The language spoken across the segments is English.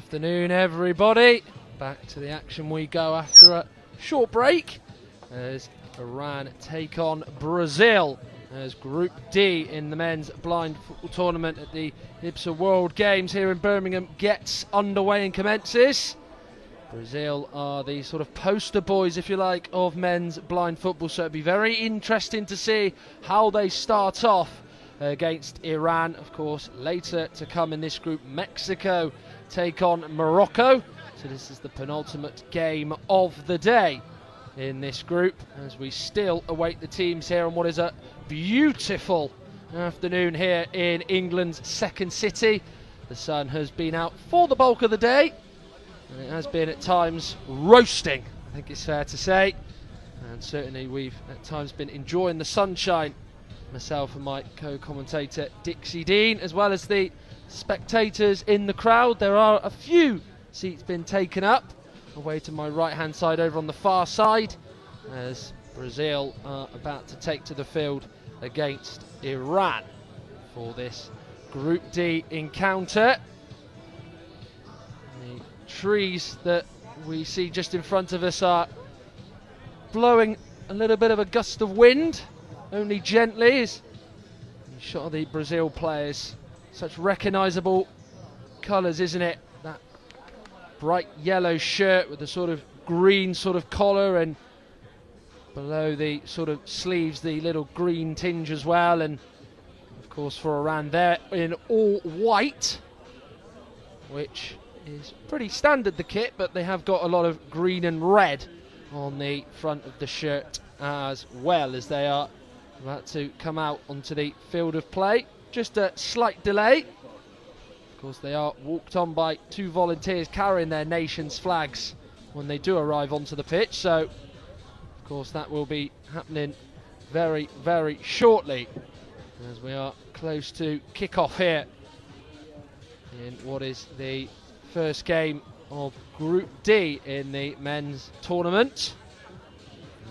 afternoon, everybody. Back to the action we go after a short break as Iran take on Brazil as Group D in the men's blind football tournament at the IBSA World Games here in Birmingham gets underway and commences. Brazil are the sort of poster boys, if you like, of men's blind football, so it'll be very interesting to see how they start off against Iran. Of course, later to come in this group, Mexico take on Morocco. So this is the penultimate game of the day in this group as we still await the teams here on what is a beautiful afternoon here in England's second city. The sun has been out for the bulk of the day and it has been at times roasting, I think it's fair to say, and certainly we've at times been enjoying the sunshine, myself and my co-commentator Dixie Dean, as well as the spectators in the crowd. There are a few seats been taken up away to my right hand side over on the far side as Brazil are about to take to the field against Iran for this Group D encounter. The trees that we see just in front of us are blowing a little bit of a gust of wind, only gently, as you shot of the Brazil players. Such recognisable colours, isn't it? That bright yellow shirt with the sort of green sort of collar, and below the sort of sleeves the little green tinge as well, and of course for Iran they're in all white, which is pretty standard, the kit, but they have got a lot of green and red on the front of the shirt as well, as they are about to come out onto the field of play. Just a slight delay. Of course, they are walked on by two volunteers carrying their nation's flags when they do arrive onto the pitch. So, of course, that will be happening very, very shortly as we are close to kick-off here in what is the first game of Group D in the men's tournament.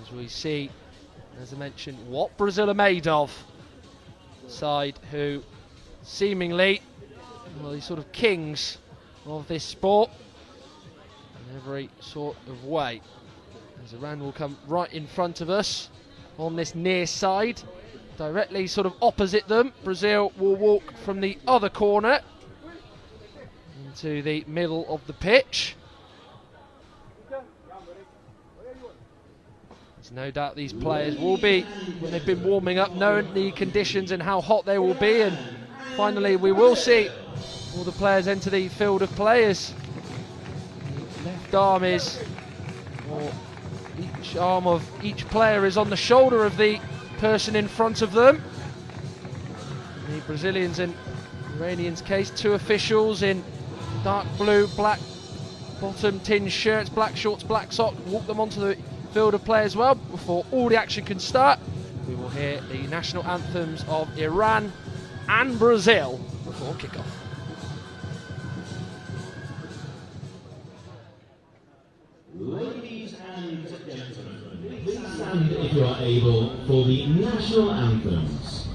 As we see, as I mentioned, what Brazil are made of. Side who seemingly are the sort of kings of this sport in every sort of way. As Iran will come right in front of us on this near side, directly sort of opposite them. Brazil will walk from the other corner into the middle of the pitch. There's no doubt these players will be, when they've been warming up, knowing the conditions and how hot they will be, and finally we will see all the players enter the field of players. The left arm is, or each arm of each player is on the shoulder of the person in front of them. In the Brazilians and Iranians' case, two officials in dark blue, black bottom tinge shirts, black shorts, black socks, walk them onto the field of play as well. Before all the action can start, we will hear the national anthems of Iran and Brazil before kickoff. Ladies and gentlemen, please stand if you are able for the national anthems.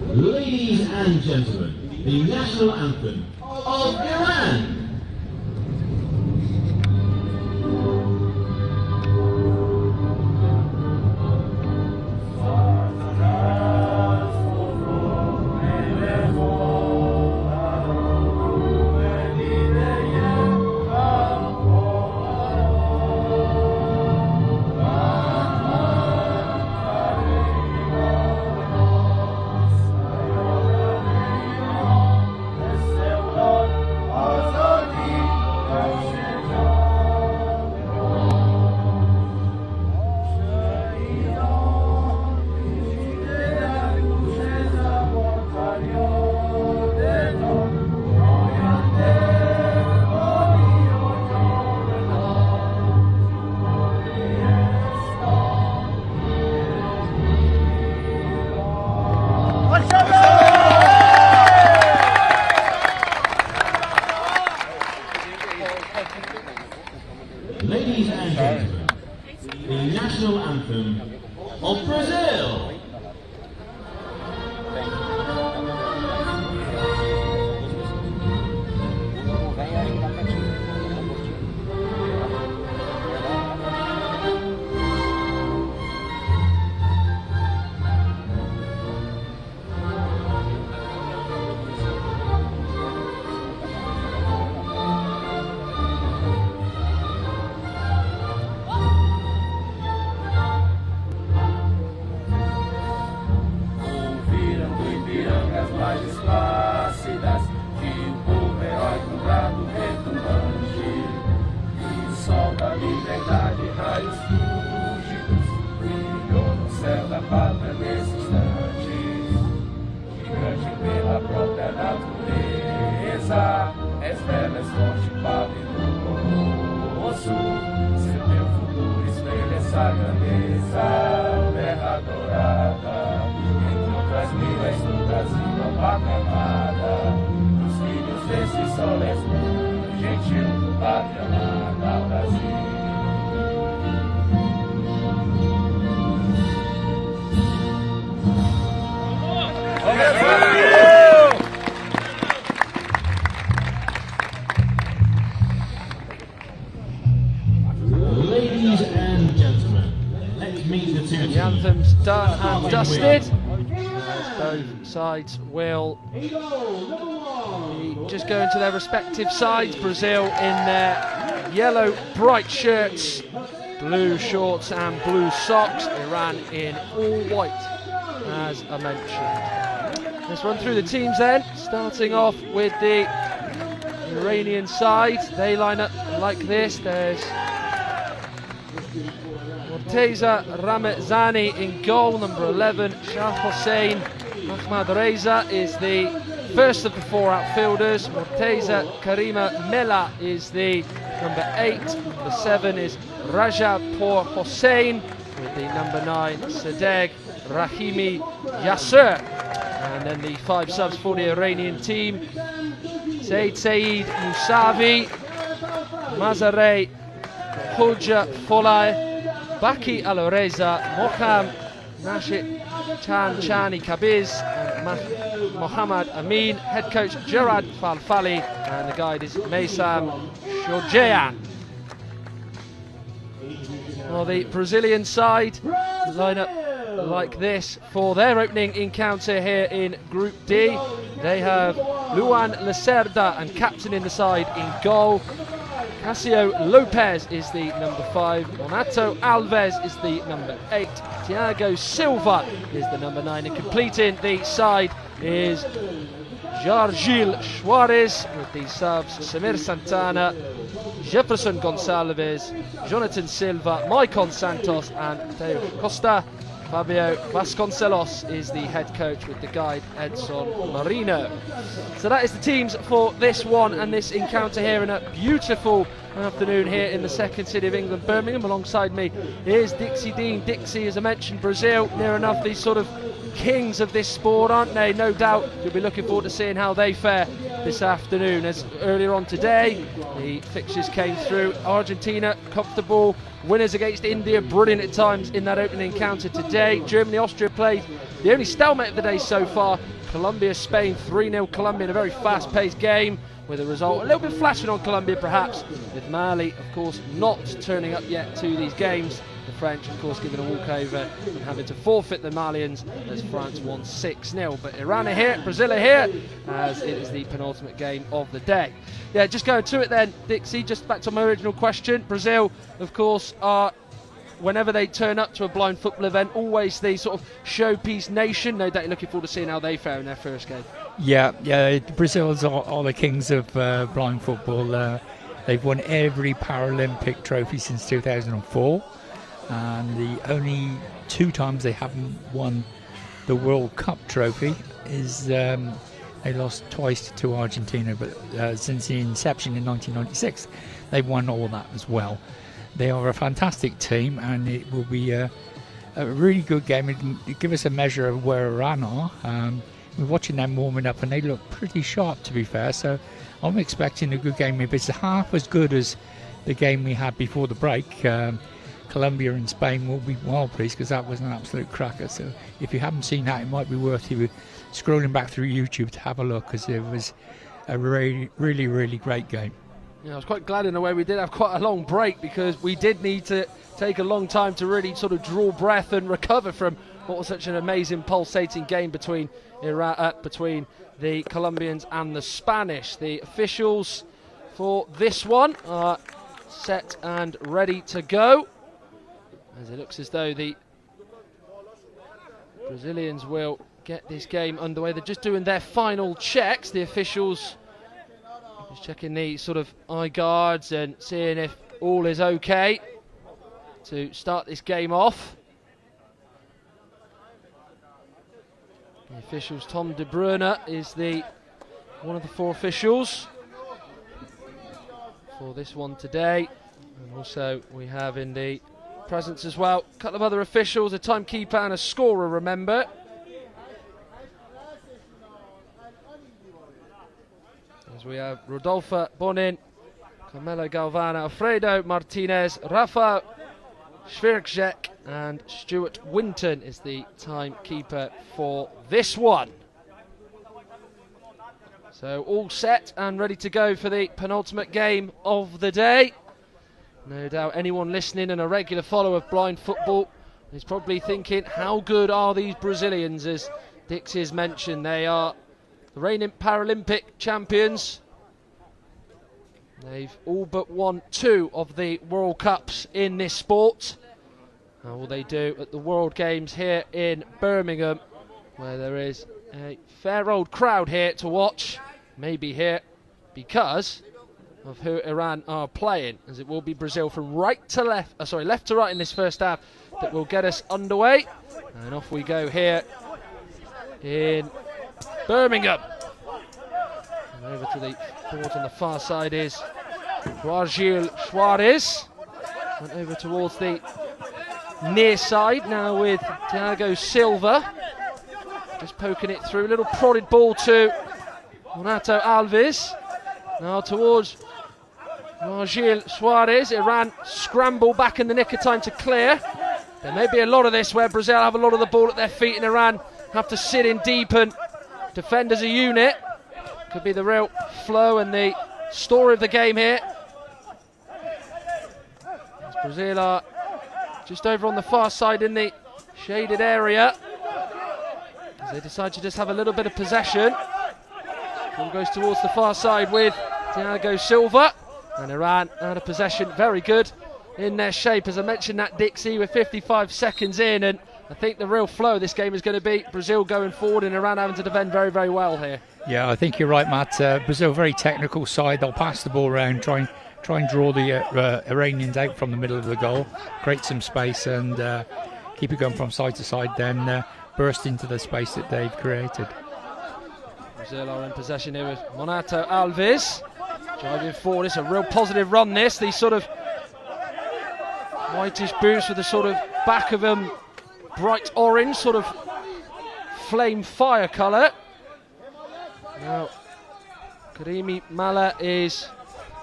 Ladies and gentlemen, the national anthem of Iran. Ladies and gentlemen, the national anthem of Brazil. Thank you. nossa grandeza, terra dourada, entre outras milhas do Brasil, a pátria amada, os filhos desse sol escuro, gentil do pátria amada, Brasil. Ladies and gentlemen, let's meet the two teams. The anthem's done and dusted, as both sides will be just going to their respective sides. Brazil in their yellow bright shirts, blue shorts and blue socks. Iran in all white, as I mentioned. Let's run through the teams then, starting off with the Iranian side. They line up like this. There's Morteza Ramazani in goal, number 11. Shah Hossein Ahmad Reza is the first of the four outfielders. Morteza Karima Mela is the number 8. Number 7 is Raja Pour Hossein, with the number 9 Sadegh Rahimi Yasser. And then the 5 subs for the Iranian team: Said Musavi, Mazarey Hoja Folai, Baki Al-Reza, Moham Nashid Chani Kabiz, and Mohammad Amin. Head coach Gerard Falfali, and the guide is Meysam Shojayan. Well, the Brazilian side line up like this for their opening encounter here in Group D. They have Luan Lacerda and captain in the side in goal. Casio Lopez is the number 5. Monato Alves is the number 8. Thiago Silva is the number 9. And completing the side is Jargil Suarez, with the subs Samir Santana, Jefferson Gonçalves, Jonathan Silva, Maicon Santos and Teo Costa. Fabio Vasconcelos is the head coach, with the guide Edson Marino. So that is the teams for this one and this encounter here in a beautiful afternoon here in the second city of England, Birmingham. Alongside me is Dixie Dean. Dixie, as I mentioned, Brazil near enough these sort of kings of this sport, aren't they? No doubt you'll be looking forward to seeing how they fare this afternoon. As earlier on today, the fixtures came through. Argentina, comfortable winners against India, brilliant at times in that opening encounter today. Germany, Austria played the only stalemate of the day so far. Colombia, Spain, 3-0 Colombia in a very fast-paced game, with a result a little bit flashing on Colombia perhaps, with Mali of course not turning up yet to these games. The French of course giving a walkover and having to forfeit the Malians as France won 6-0. But Iran are here, Brazil are here, as it is the penultimate game of the day. Yeah, just going to it then, Dixie, just back to my original question. Brazil of course are, whenever they turn up to a blind football event, always the sort of showpiece nation. No doubt you're looking forward to seeing how they fare in their first game. Yeah, Brazil's are the kings of blind football. They've won every Paralympic trophy since 2004, and the only 2 times they haven't won the World Cup trophy is they lost twice to Argentina, but since the inception in 1996 they've won all that as well. They are a fantastic team, and it will be a really good game. It'll give us a measure of where Iran are. We're watching them warming up, and they look pretty sharp, to be fair. So I'm expecting a good game. If it's half as good as the game we had before the break, Colombia and Spain will be well pleased, because that was an absolute cracker. So if you haven't seen that, it might be worth you scrolling back through YouTube to have a look, because it was a really, really, really great game. Yeah, I was quite glad in a way we did have quite a long break, because we did need to take a long time to really sort of draw breath and recover from what was such an amazing pulsating game between the Colombians and the Spanish. The officials for this one are set and ready to go, as it looks as though the Brazilians will get this game underway. They're just doing their final checks, the officials. Just checking the sort of eye guards and seeing if all is okay to start this game off. The officials, Tom De Bruyne is one of the 4 officials for this one today. And also we have in the presence as well. A couple of other officials, a timekeeper and a scorer, remember. As we have Rodolfo Bonin, Carmelo Galvana, Alfredo Martinez, Rafa Schwirgzek and Stuart Winton is the timekeeper for this one. So all set and ready to go for the penultimate game of the day. No doubt anyone listening and a regular follower of blind football is probably thinking, how good are these Brazilians? As Dixie has mentioned, they are the reigning Paralympic champions. They've all but won 2 of the World Cups in this sport. How will they do at the World Games here in Birmingham, where there is a fair old crowd here to watch? Maybe here because of who Iran are playing, as it will be Brazil from right to left, left to right in this first half that will get us underway. And off we go here in Birmingham. And over to the forward on the far side is João Soares. Went over towards the near side now with Thiago Silva. Just poking it through, little prodded ball to Renato Alves. Now towards João Soares. Iran scramble back in the nick of time to clear. There may be a lot of this where Brazil have a lot of the ball at their feet and Iran have to sit in deep and defend as a unit. Could be the real flow and the story of the game here. As Brazil are just over on the far side in the shaded area, as they decide to just have a little bit of possession. Ball goes towards the far side with Thiago Silva, and Iran out of possession. Very good in their shape, as I mentioned that, Dixie, with 55 seconds in, and I think the real flow of this game is going to be Brazil going forward and Iran having to defend very, very well here. Yeah, I think you're right, Matt. Brazil, very technical side. They'll pass the ball around, try and draw the Iranians out from the middle of the goal, create some space and keep it going from side to side, then burst into the space that they've created. Brazil are in possession here with Renato Alves driving forward. It's a real positive run, this. These sort of whitish boots with the sort of back of them bright orange, sort of flame fire colour. Now Karimi Mala is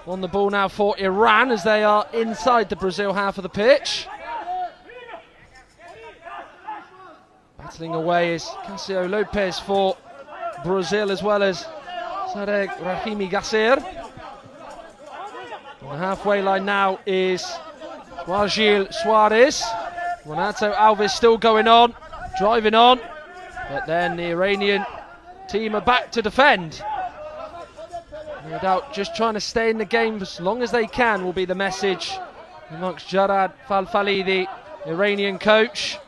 on the ball now for Iran, as they are inside the Brazil half of the pitch. Battling away is Cássio Lopes for Brazil, as well as Sadek Rahimi Gasser. On the halfway line now is João Soares. Renato Alves still going on, driving on, but then the Iranian team are back to defend. No doubt just trying to stay in the game as long as they can will be the message amongst Jarad Falfali, the Iranian coach.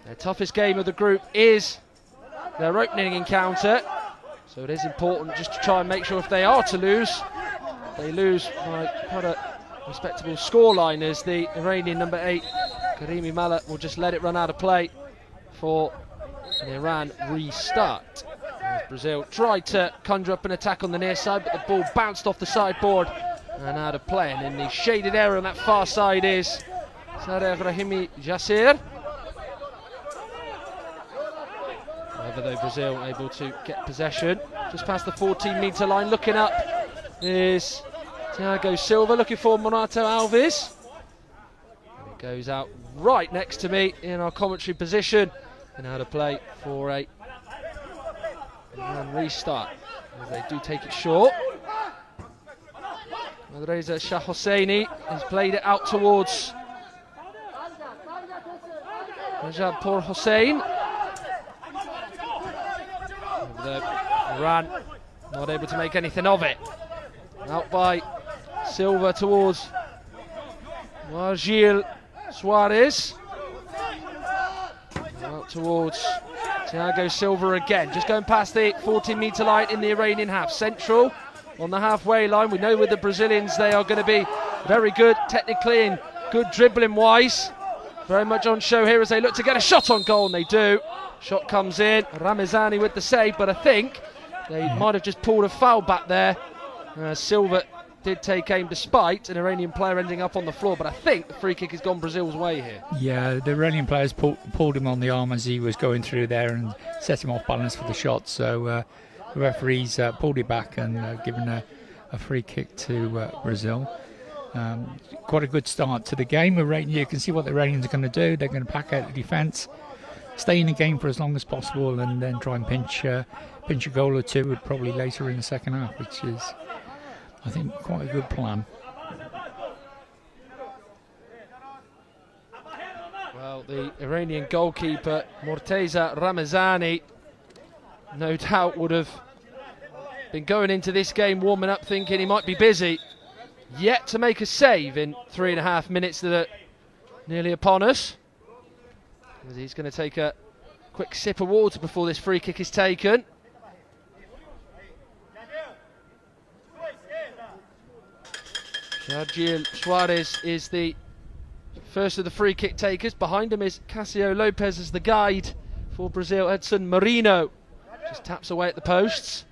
Their toughest game of the group is their opening encounter, so it is important just to try and make sure if they are to lose, they lose by quite a respectable scoreline, as the Iranian number 8 Karimi Mala will just let it run out of play for an Iran restart. As Brazil tried to conjure up an attack on the near side, but the ball bounced off the sideboard and out of play. And in the shaded area on that far side is Sadek Rahimi Gasser. However, though, Brazil able to get possession just past the 14-metre line. Looking up is Thiago Silva, looking for Renato Alves. And it goes out right next to me in our commentary position, and out of play for a restart, as they do take it short. Reza Shah Hosseini has played it out towards Rajab Pour Hossein. Iran not able to make anything of it. Out by Silva towards João Soares. Out towards Thiago Silva again, just going past the 14-metre line in the Iranian half. Central on the halfway line. We know with the Brazilians they are going to be very good technically and good dribbling wise. Very much on show here as they look to get a shot on goal, and they do. Shot comes in, Ramazani with the save, but I think they might have just pulled a foul back there. Silva did take aim despite an Iranian player ending up on the floor, but I think the free kick has gone Brazil's way here. Yeah, the Iranian players pulled him on the arm as he was going through there and set him off balance for the shot. So the referees pulled it back and given a free kick to Brazil. Quite a good start to the game. You can see what the Iranians are going to do. They're going to pack out the defence, stay in the game for as long as possible, and then try and pinch a goal or two probably later in the second half, which is, I think, quite a good plan. Well, the Iranian goalkeeper, Morteza Ramazani, no doubt would have been going into this game warming up thinking he might be busy. Yet to make a save in 3.5 minutes that are nearly upon us. As he's going to take a quick sip of water before this free kick is taken. Jargil Suarez is the first of the free kick takers. Behind him is Cássio Lopes as the guide for Brazil. Edson Marino just taps away at the posts.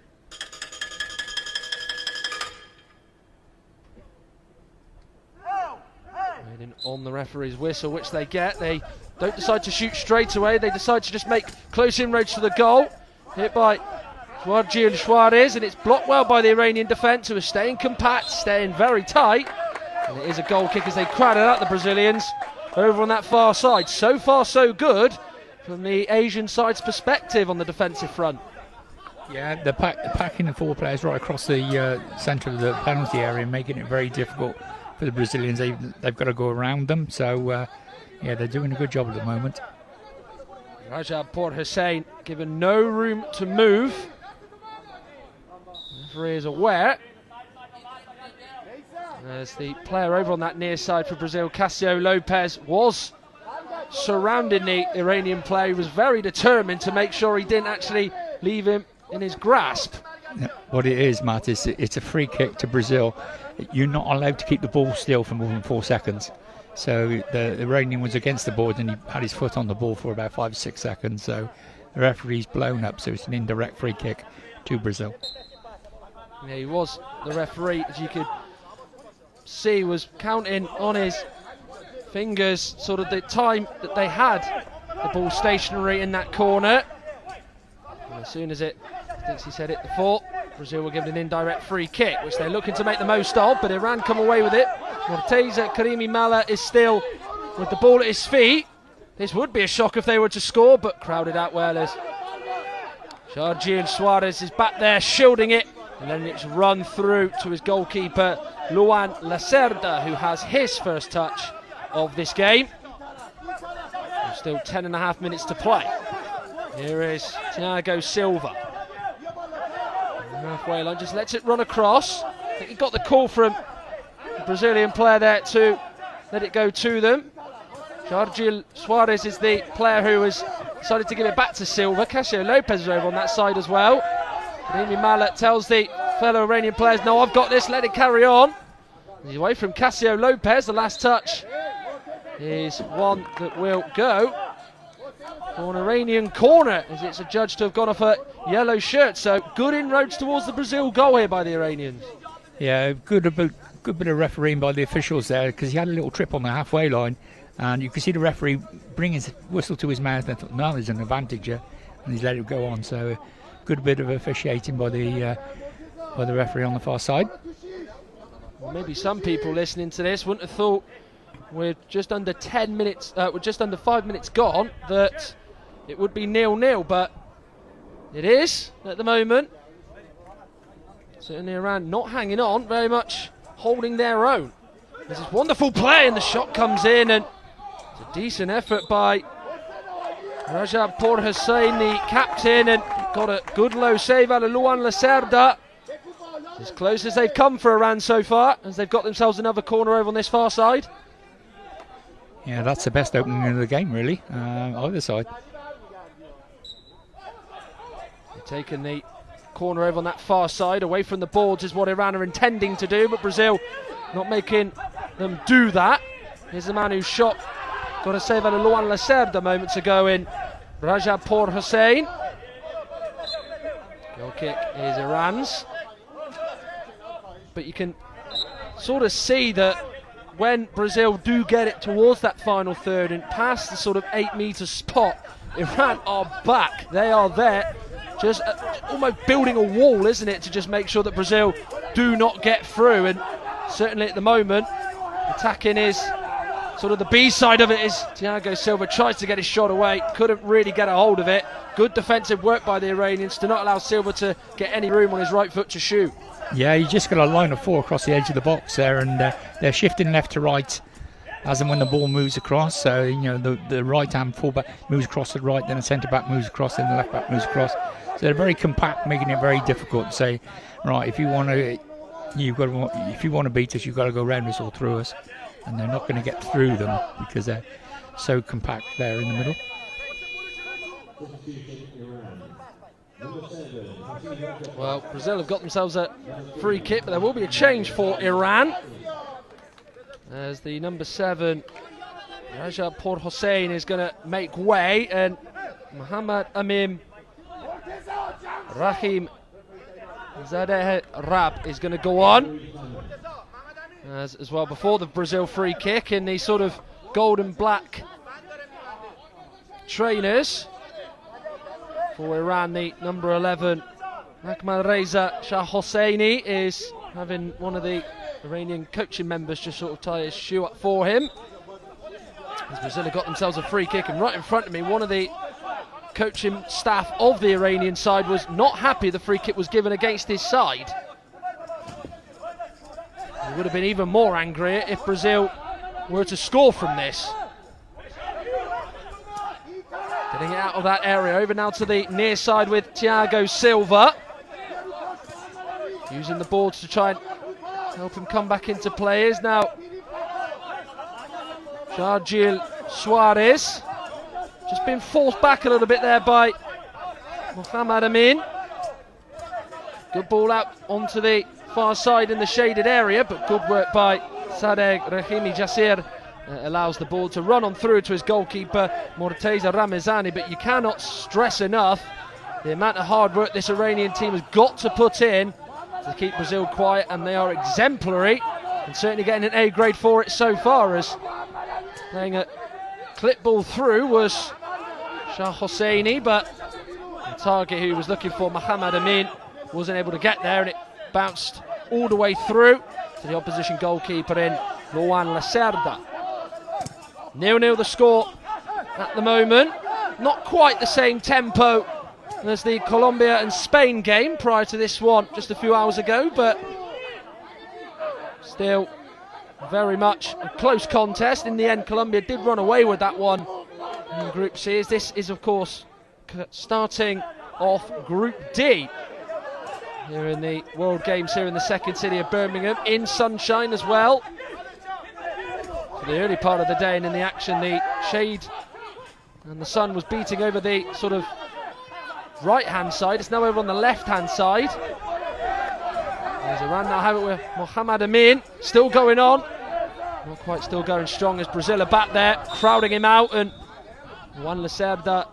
Waiting on the referee's whistle, which they get. They don't decide to shoot straight away. They decide to just make close inroads to the goal. Hit by Jargil Suarez, and it's blocked well by the Iranian defence, who are staying compact, staying very tight. And it is a goal kick as they crowded out the Brazilians over on that far side. So far, so good from the Asian side's perspective on the defensive front. Yeah, they're packing the 4 players right across the centre of the penalty area, making it very difficult for the Brazilians. They've got to go around them. So, yeah, they're doing a good job at the moment. Rajab Por Hussein given no room to move. The referee is aware. As the player over on that near side for Brazil, Cássio Lopes, was surrounding the Iranian player. He was very determined to make sure he didn't actually leave him in his grasp. What it is, Matt, is it's a free kick to Brazil. You're not allowed to keep the ball still for more than 4 seconds. So the Iranian was against the board and he had his foot on the ball for about 5-6 seconds. So the referee's blown up, so it's an indirect free kick to Brazil. Yeah, he was the referee, as you could see, was counting on his fingers sort of the time that they had the ball stationary in that corner. And as soon as it thinks he said it before, Brazil will give it an indirect free kick, which they're looking to make the most of, but Iran come away with it. Morteza Karimi Mala is still with the ball at his feet. This would be a shock if they were to score, but crowded out well as Jargil Suarez is back there shielding it, and then it's run through to his goalkeeper Luan Lacerda, who has his first touch of this game. There's still 10.5 minutes to play. Here is Thiago Silva. Halfway line, just lets it run across. I think he got the call from the Brazilian player there to let it go to them. Jargil Suarez is the player who has decided to give it back to Silva. Cássio Lopes is over on that side as well. Karimi Mala tells the fellow Iranian players, no, I've got this, let it carry on. He's away from Cássio Lopes. The last touch is one that will go for an Iranian corner, as it's adjudged to have gone off a yellow shirt. So good inroads towards the Brazil goal here by the Iranians. Yeah, good bit of refereeing by the officials there, because he had a little trip on the halfway line, and you can see the referee bring his whistle to his mouth and thought, no, there's an advantage here, and he's let it go on. So good bit of officiating by the referee on the far side. Well, maybe some people listening to this wouldn't have thought, with just under 10 minutes, with just under 5 minutes gone, that it would be 0-0, but it is at the moment. Certainly Iran not hanging on, very much holding their own. This is wonderful play, and the shot comes in, and it's a decent effort by Rajab Por Hussein, the captain, and got a good low save out of Luan Lacerda. As close as they've come for Iran so far, as they've got themselves another corner over on this far side. Yeah, that's the best opening of the game, really, either side. They've taken the corner over on that far side, away from the boards is what Iran are intending to do, but Brazil not making them do that. Here's the man who shot, got a save out of Luan Lacerda moments ago in Rajab Por Hussein. Goal kick is Iran's. But you can sort of see that when Brazil do get it towards that final third and past the sort of 8-metre spot, Iran are back. They are there, just almost building a wall, isn't it, to just make sure that Brazil do not get through. And certainly at the moment, attacking is sort of the B side of it. Is Thiago Silva tries to get his shot away, couldn't really get a hold of it. Good defensive work by the Iranians to not allow Silva to get any room on his right foot to shoot. Yeah, you just got a line of 4 across the edge of the box there, and they're shifting left to right as and when the ball moves across. So, you know, the right-hand fullback moves across to the right, then the centre-back moves across, then the left-back moves across. So they're very compact, making it very difficult to say, right, if you want to beat us, you've got to go round us or through us. And they're not going to get through them because they're so compact there in the middle. Well, Brazil have got themselves a free kick, but there will be a change for Iran, as the number 7 Raja Por Hossein is going to make way, and Muhammad Amin Rahim Zadeh Rab is going to go on as well before the Brazil free kick in the sort of gold and black trainers. For Iran, the number 11 Ahmad Reza Shah Hosseini is having one of the Iranian coaching members just sort of tie his shoe up for him. As Brazil have got themselves a free kick, and right in front of me, one of the coaching staff of the Iranian side was not happy the free kick was given against his side. He would have been even more angry if Brazil were to score from this. Getting it out of that area, over now to the near side with Thiago Silva. Using the boards to try and help him come back into play. Is now Jargil Suarez. Just been forced back a little bit there by Muhammad Amin. Good ball out onto the far side in the shaded area, but good work by Sadegh Rahimi Jasir. Allows the ball to run on through to his goalkeeper Morteza Ramazani, but you cannot stress enough the amount of hard work this Iranian team has got to put in to keep Brazil quiet, and they are exemplary and certainly getting an A grade for it so far, as playing a clip ball through was Shah Hosseini, but the target who was looking for Muhammad Amin wasn't able to get there, and it bounced all the way through to the opposition goalkeeper in Luan Lacerda. 0-0 the score at the moment. Not quite the same tempo as the Colombia and Spain game prior to this one just a few hours ago, but still very much a close contest. In the end, Colombia did run away with that one in Group C, as this is of course starting off Group D here in the World Games here in the second city of Birmingham, in sunshine as well. For the early part of the day, and in the action the shade and the sun was beating over the sort of right hand side. It's now over on the left hand side. There's Iran now have it with Muhammad Amin, still going on, not quite still going strong, as Brazil are back there crowding him out, and Juan Lacerda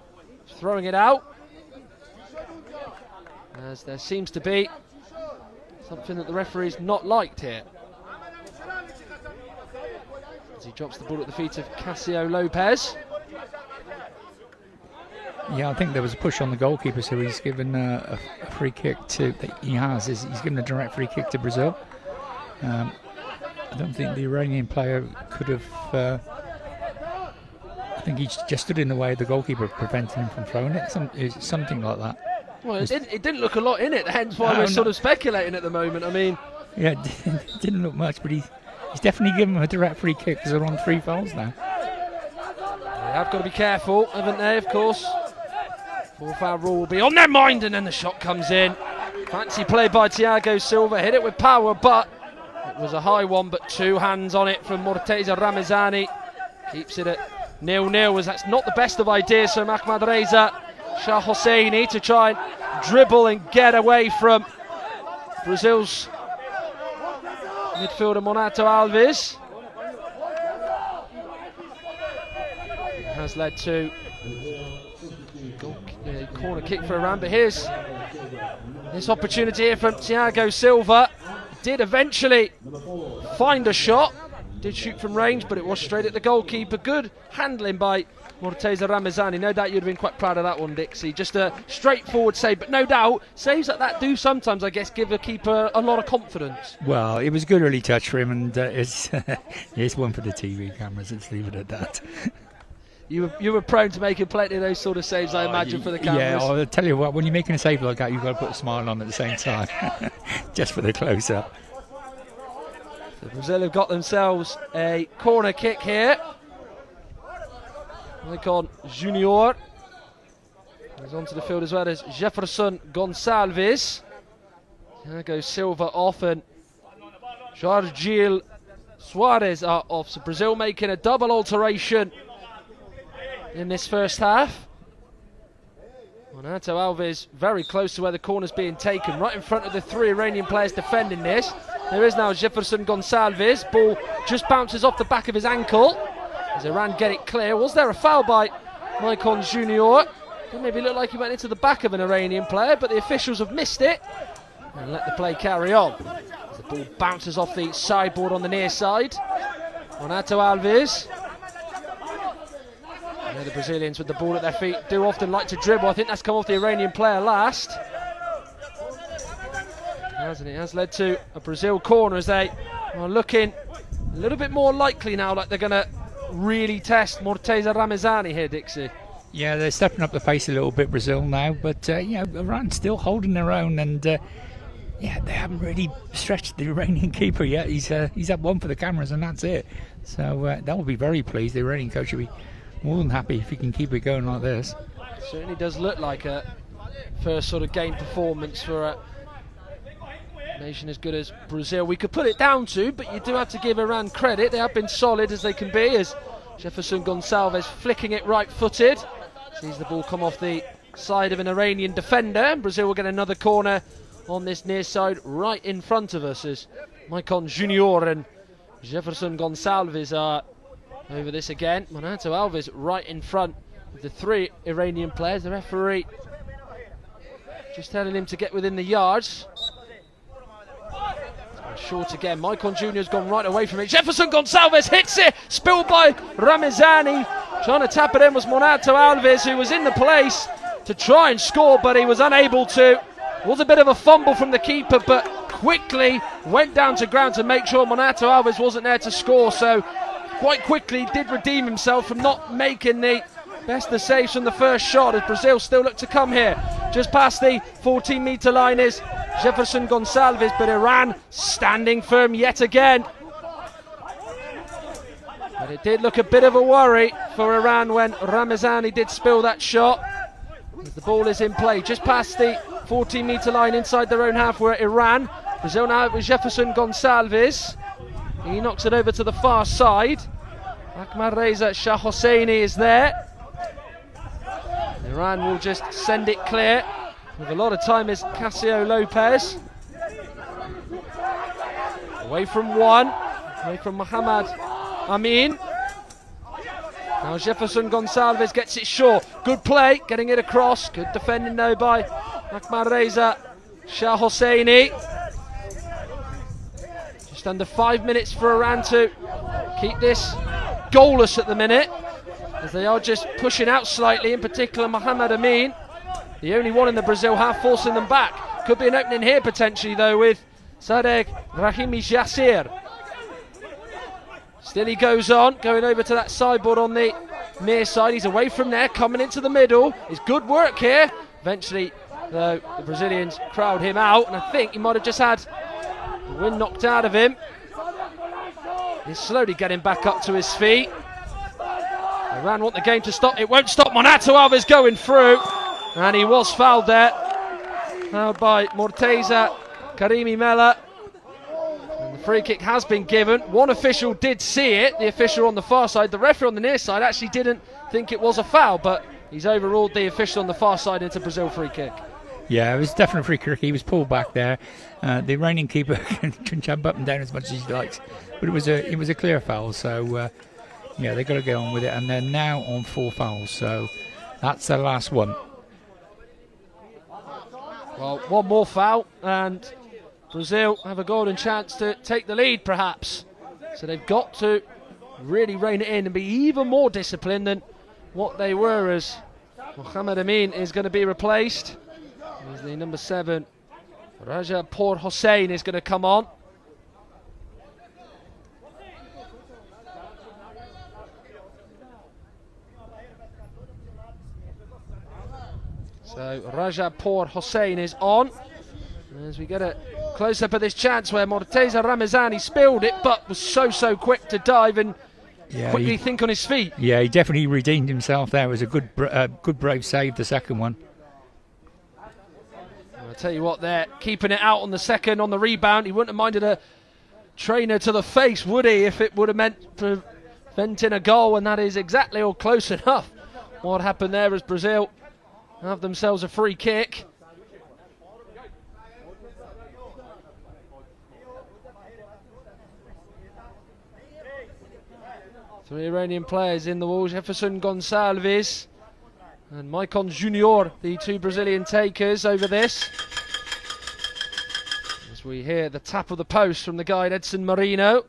throwing it out, as there seems to be something that the referee's not liked here. As he drops the ball at the feet of Casio Lopez. Yeah, I think there was a push on the goalkeeper, so he's given a free kick to, he's given a direct free kick to Brazil. I don't think the Iranian player could have, I think he just stood in the way of the goalkeeper, preventing him from throwing it, something like that. Well, it didn't look a lot in it, hence why we're sort of speculating at the moment. I mean, yeah, it didn't look much, but he's definitely given him a direct free kick, because they're on 3 fouls now. They have got to be careful, haven't they, of course. 4-foul rule will be on their mind, and then the shot comes in. Fancy play by Thiago Silva, hit it with power, but it was a high one, but 2 hands on it from Morteza Ramazani. Keeps it at 0-0, as that's not the best of ideas, so Ahmad Reza Shah Hosseini to try and dribble and get away from Brazil's midfielder Monato Alves. It has led to corner kick for Iran, but here's this opportunity here from Thiago Silva. Did eventually find a shot. Did shoot from range, but it was straight at the goalkeeper. Good handling by Morteza Ramazani. No doubt you'd have been quite proud of that one, Dixie. Just a straightforward save, but no doubt saves like that do sometimes, I guess, give a keeper a lot of confidence. Well, it was a good early touch for him, and it's one for the TV cameras. Let's leave it at that. You were prone to making plenty of those sort of saves, I imagine, for the cameras. Yeah, I'll tell you what, when you're making a save like that, you've got to put a smile on at the same time, just for the close-up. So Brazil have got themselves a corner kick here. Maicon Junior. He's onto the field as well as Jefferson Gonçalves. There goes Silva off and Jorgil Suarez are off. So Brazil making a double alteration in this first half. Renato Alves very close to where the corner's being taken, right in front of the 3 Iranian players defending this. There is now Jefferson Gonçalves. Ball just bounces off the back of his ankle. As Iran get it clear. Was there a foul by Maicon Junior? It maybe looked like he went into the back of an Iranian player, but the officials have missed it and let the play carry on. As the ball bounces off the sideboard on the near side. Renato Alves. The Brazilians with the ball at their feet do often like to dribble. I think that's come off the Iranian player last. Hasn't it? It has led to a Brazil corner as they are looking a little bit more likely now, like they're going to really test Morteza Ramazani here, Dixie. Yeah, they're stepping up the pace a little bit, Brazil now, but Iran still holding their own, and they haven't really stretched the Iranian keeper yet. He's up one for the cameras, and that's it. So that will be very pleased. The Iranian coach will be more than happy if he can keep it going like this. Certainly does look like a first sort of game performance for a nation as good as Brazil. We could put it down to, but you do have to give Iran credit. They have been solid as they can be, as Jefferson Gonçalves flicking it right-footed. Sees the ball come off the side of an Iranian defender, and Brazil will get another corner on this near side right in front of us as Maicon Junior and Jefferson Gonçalves are over this again. Renato Alves right in front of the 3 Iranian players. The referee just telling him to get within the yards. Short again. Maicon Junior's gone right away from it. Jefferson Gonçalves hits it. Spilled by Ramazani. Trying to tap it in was Renato Alves, who was in the place to try and score, but he was unable to. It was a bit of a fumble from the keeper, but quickly went down to ground to make sure Renato Alves wasn't there to score. So quite quickly did redeem himself from not making the best of saves from the first shot, as Brazil still look to come here. Just past the 14-metre line is Jefferson Gonçalves, but Iran standing firm yet again. But it did look a bit of a worry for Iran when Ramazani did spill that shot. As the ball is in play just past the 14-metre line inside their own half where Iran. Brazil now with Jefferson Gonçalves. He knocks it over to the far side. Ahmad Reza Shah Hosseini is there. Iran will just send it clear. With a lot of time is Casio Lopez. Away from one. Away from Mohammad Amin. Now Jefferson Gonçalves gets it short. Good play, getting it across. Good defending though by Ahmad Reza Shah Hosseini. Just under 5 minutes for Iran to keep this goalless at the minute, as they are just pushing out slightly, in particular Mohammad Amin, the only one in the Brazil half, forcing them back. Could be an opening here potentially though with Sadegh Rahimi Jassir. Still he goes on, going over to that sideboard on the near side. He's away from there, coming into the middle. It's good work here. Eventually though the Brazilians crowd him out, and I think he might have just had the wind knocked out of him. He's slowly getting back up to his feet. Iran want the game to stop. It won't stop. Renato Alves going through, and he was fouled there. Fouled by Morteza Karimi Mella. And the free kick has been given. One official did see it, the official on the far side. The referee on the near side actually didn't think it was a foul, but he's overruled the official on the far side into Brazil free kick. Yeah, it was definitely a free kick. He was pulled back there. The Iranian keeper can jump up and down as much as he likes, but it was a clear foul. So yeah, they've got to get on with it, and they're now on 4 fouls. So that's the last one. Well, one more foul, and Brazil have a golden chance to take the lead, perhaps. So they've got to really rein it in and be even more disciplined than what they were, as Mohamed Amin is going to be replaced. As the number 7, Raja Por Hossein, is going to come on. So Raja Por Hossein is on. As we get a close-up of this chance where Morteza Ramazani spilled it, but was so quick to dive and quickly think on his feet. Yeah, he definitely redeemed himself there. It was a good brave save, the second one. I'll tell you what, they're keeping it out on the second, on the rebound. He wouldn't have minded a trainer to the face, would he, if it would have meant preventing a goal, and that is exactly or close enough what happened there, as Brazil have themselves a free kick. Three Iranian players in the wall: Jefferson Gonçalves and Maicon Junior, the two Brazilian takers over this. As we hear the tap of the post from the guide Edson Marino.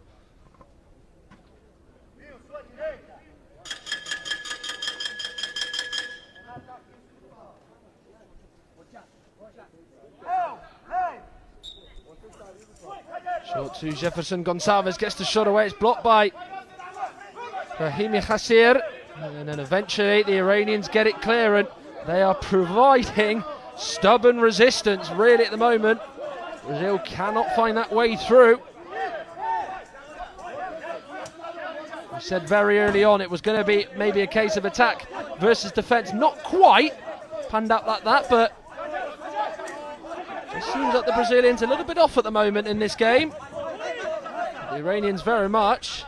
Short to Jefferson Gonçalves, gets the shot away, it's blocked by Rahimi Khassir, and then eventually the Iranians get it clear, and they are providing stubborn resistance really at the moment. Brazil cannot find that way through. We said very early on it was going to be maybe a case of attack versus defence. Not quite panned out like that, but it seems like the Brazilians are a little bit off at the moment in this game. The Iranians very much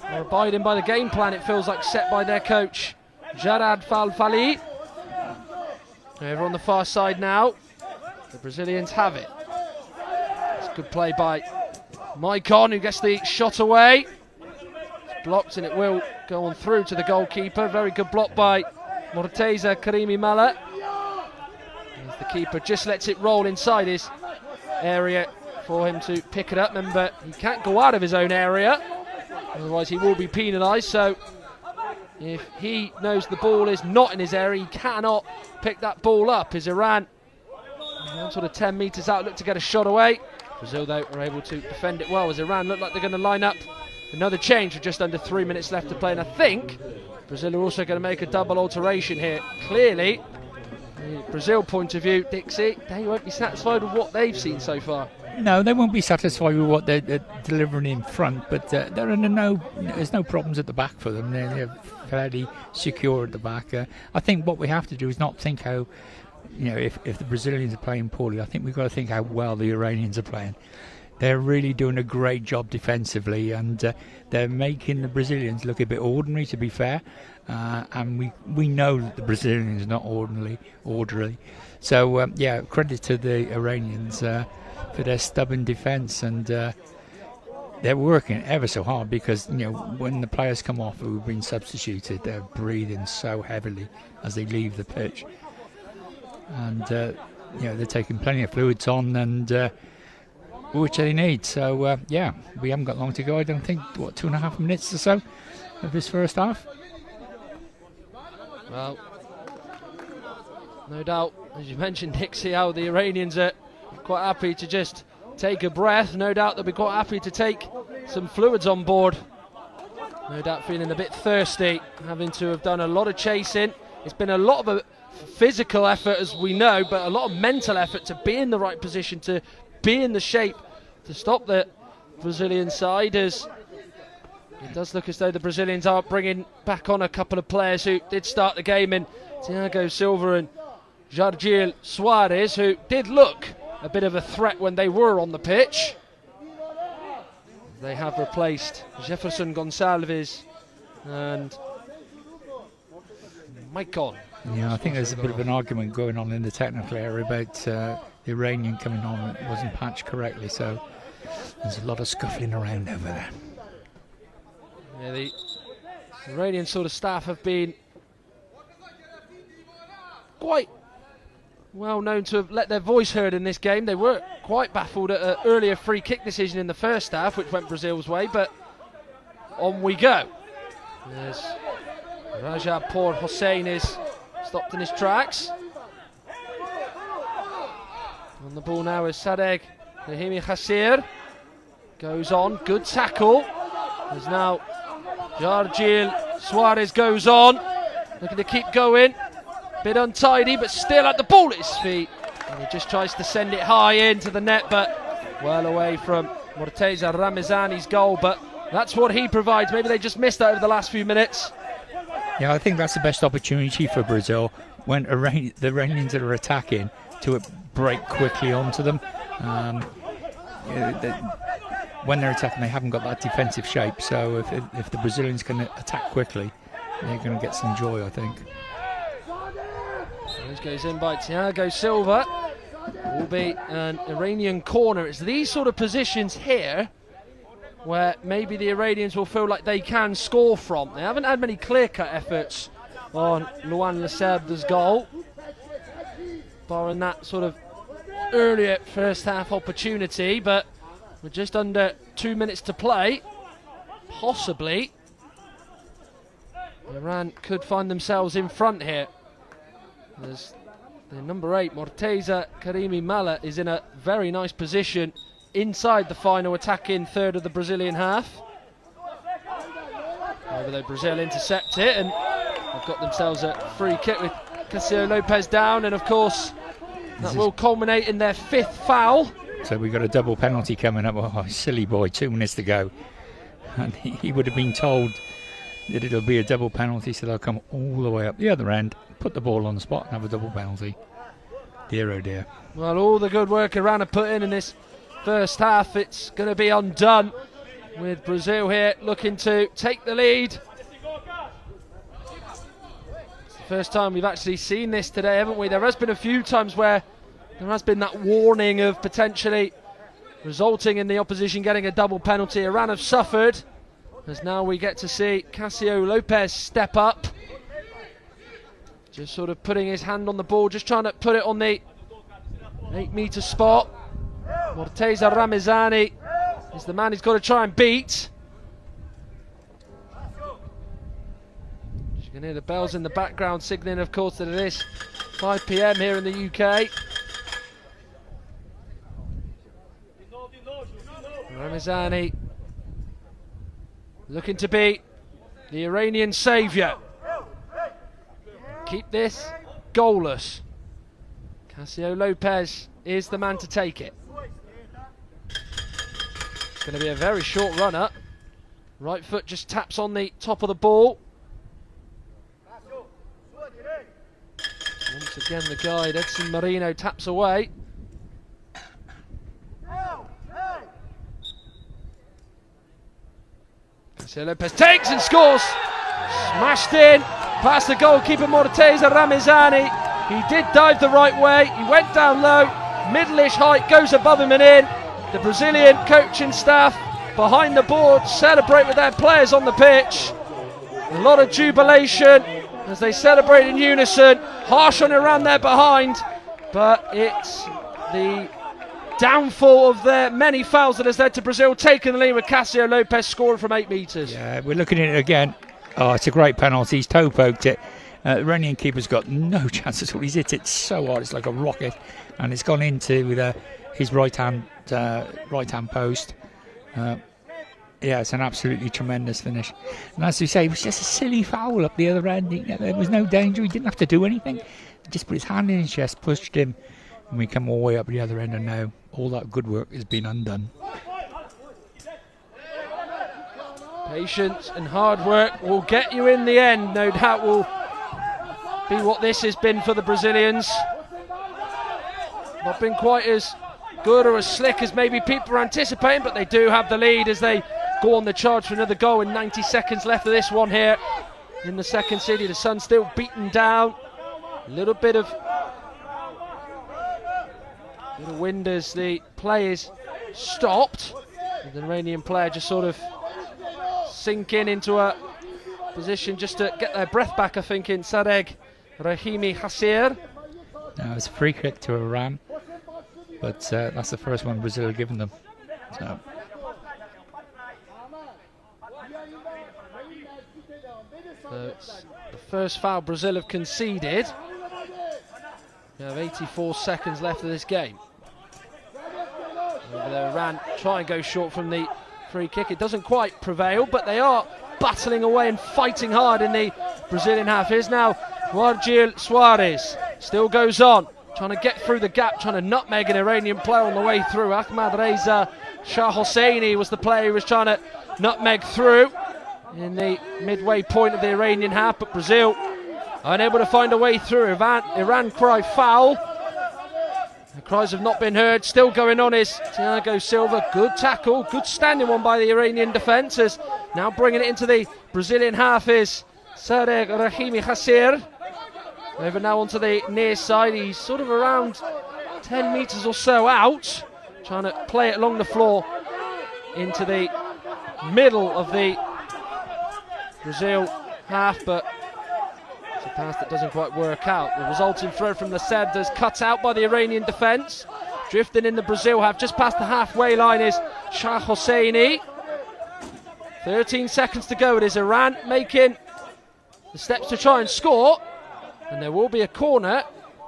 are abiding by the game plan, it feels like, set by their coach Jarad Falfali. Over on the far side now, the Brazilians have it. It's good play by Maicon, who gets the shot away. It's blocked and it will go on through to the goalkeeper. Very good block by Morteza Karimi Mala. As the keeper just lets it roll inside his area for him to pick it up. Remember, he can't go out of his own area, otherwise he will be penalised. So if he knows the ball is not in his area, he cannot pick that ball up. As Iran, sort of 10 metres out, look to get a shot away. Brazil, though, are able to defend it well, as Iran look like they're going to line up another change with just under 3 minutes left to play. And I think Brazil are also going to make a double alteration here. Clearly, the Brazil point of view, Dixie, they won't be satisfied with what they've seen so far. No, they won't be satisfied with what they're delivering in front, but there's no problems at the back for them. They're fairly secure at the back. I think what we have to do is not think how, if the Brazilians are playing poorly, I think we've got to think how well the Iranians are playing. They're really doing a great job defensively, and they're making the Brazilians look a bit ordinary, to be fair. And we know that the Brazilians are not orderly. So, credit to the Iranians for their stubborn defence, and they're working ever so hard, because when the players come off who've been substituted, they're breathing so heavily as they leave the pitch, and they're taking plenty of fluids on, and which they need. So we haven't got long to go. I don't think 2.5 minutes or so of this first half. Well, no doubt, as you mentioned, Dixie, how the Iranians are quite happy to just take a breath. No doubt they'll be quite happy to take some fluids on board. No doubt feeling a bit thirsty, having to have done a lot of chasing. It's been a lot of a physical effort, as we know, but a lot of mental effort to be in the right position, to be in the shape to stop the Brazilian side, as it does look as though the Brazilians are bringing back on a couple of players who did start the game in Thiago Silva and Jargil Soares, who did look a bit of a threat when they were on the pitch. They have replaced Jefferson Gonçalves and Maicon. Yeah, I think there's a bit of an argument going on in the technical area about the Iranian coming on. It wasn't patched correctly, so there's a lot of scuffling around over there. Yeah, the Iranian sort of staff have been quite well known to have let their voice heard in this game. They were quite baffled at an earlier free kick decision in the first half, which went Brazil's way, but on we go. There's Raja Por Hossein is stopped in his tracks. On the ball now is Sadegh Rahimi Khassir. Goes on, good tackle. There's now Jargil Suarez goes on, looking to keep going. Bit untidy, but still at the ball at his feet. And he just tries to send it high into the net, but well away from Morteza Ramazani's goal. But that's what he provides. Maybe they just missed that over the last few minutes. Yeah, I think that's the best opportunity for Brazil when the Iranians are attacking to break quickly onto them. When they're attacking, they haven't got that defensive shape. So if the Brazilians can attack quickly, they're going to get some joy, I think. This goes in by Thiago Silva. Will be an Iranian corner. It's these sort of positions here where maybe the Iranians will feel like they can score from. They haven't had many clear-cut efforts on Luan Lasabda's goal, barring that sort of earlier first half opportunity, but with just under 2 minutes to play, possibly Iran could find themselves in front here. As the number 8, Morteza Karimi Mala, is in a very nice position inside the final attacking third of the Brazilian half. However, though, Brazil intercept it and they've got themselves a free kick with Cassio Lopez down, and of course that will culminate in their 5th foul. So we've got a double penalty coming up. Oh, silly boy, 2 minutes to go. And he would have been told that it'll be a double penalty, so they'll come all the way up the other end, put the ball on the spot and have a double penalty. Dear oh dear. Well, all the good work Iran have put in this first half, it's going to be undone with Brazil here looking to take the lead. It's the first time we've actually seen this today, haven't we? There has been a few times where there has been that warning of potentially resulting in the opposition getting a double penalty. Iran have suffered, as now we get to see Cassio Lopez step up. Just sort of putting his hand on the ball, just trying to put it on the 8-metre spot. Morteza Ramazani is the man he's got to try and beat. You can hear the bells in the background signalling, of course, that it is 5 PM here in the UK. Ramazani looking to be the Iranian saviour. Keep this goalless. Cassio Lopez is the man to take it. It's going to be a very short run up. Right foot just taps on the top of the ball. Once again the guide, Edson Marino, taps away. Cassio Lopez takes and scores. Smashed in past the goalkeeper Morteza Ramazani. He did dive the right way. He went down low, middle-ish height, goes above him and in. The Brazilian coaching staff behind the board celebrate with their players on the pitch. A lot of jubilation as they celebrate in unison. Harsh on Iran there behind, but it's the downfall of their many fouls that has led to Brazil taking the lead with Cassio Lopez scoring from 8 metres. Yeah, we're looking at it again. Oh, it's a great penalty. He's toe poked it. The Iranian keeper's got no chance at all. He's hit it so hard, it's like a rocket, and it's gone into his right hand post. Yeah, it's an absolutely tremendous finish. And as you say, it was just a silly foul up the other end. There was no danger. He didn't have to do anything. He just put his hand in his chest, pushed him, and we come all the way up the other end, and now all that good work has been undone. Patience and hard work will get you in the end, no doubt will be what this has been for the Brazilians. Not been quite as good or as slick as maybe people are anticipating, but they do have the lead as they go on the charge for another goal in 90 seconds left of this one here in the second city. The sun still beaten down. A little bit of wind as the play is stopped. And the Iranian player just sort of sinking into a position just to get their breath back, I think, in Sadegh Rahimi Khassir. Now it's a free kick to Iran, but that's the first one Brazil have given them. So. It's the first foul Brazil have conceded. We have 84 seconds left of this game. Over there, Iran try and go short from the free kick. It doesn't quite prevail, but they are battling away and fighting hard in the Brazilian half. Here's now Wargil Suarez. Still goes on, trying to get through the gap, trying to nutmeg an Iranian player on the way through. Ahmad Reza Shah Hosseini was the player who was trying to nutmeg through in the midway point of the Iranian half, but Brazil unable to find a way through. Iran cry foul. The cries have not been heard. Still going on is Thiago Silva. Good tackle, good standing one by the Iranian defenders. Now bringing it into the Brazilian half is Sadegh Rahimi Hasir. Over now onto the near side. He's sort of around 10 metres or so out, trying to play it along the floor into the middle of the Brazil half, but it's a pass that doesn't quite work out. The resulting throw from the Serdars cut out by the Iranian defence. Drifting in the Brazil half, just past the halfway line is Shah Hosseini. 13 seconds to go. It is Iran making the steps to try and score, and there will be a corner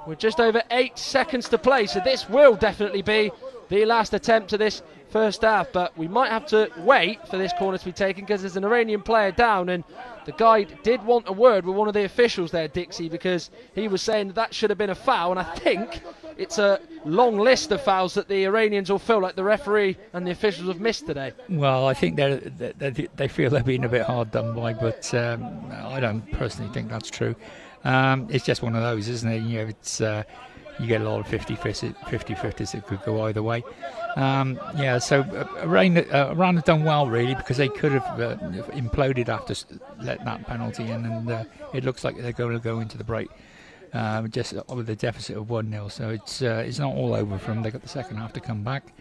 with just over 8 seconds to play, so this will definitely be the last attempt to this first half, but we might have to wait for this corner to be taken because there's an Iranian player down, and the guide did want a word with one of the officials there, Dixie, because he was saying that should have been a foul, and I think it's a long list of fouls that the Iranians will feel like the referee and the officials have missed today. Well, I think they feel they're being a bit hard done by, but I don't personally think that's true. It's just one of those, isn't it? You know, it's you get a lot of 50-50s that could go either way. So Iran have done well, really, because they could have imploded after letting that penalty in, and it looks like they're going to go into the break just with a deficit of 1-0. So it's not all over for them. They've got the second half to come back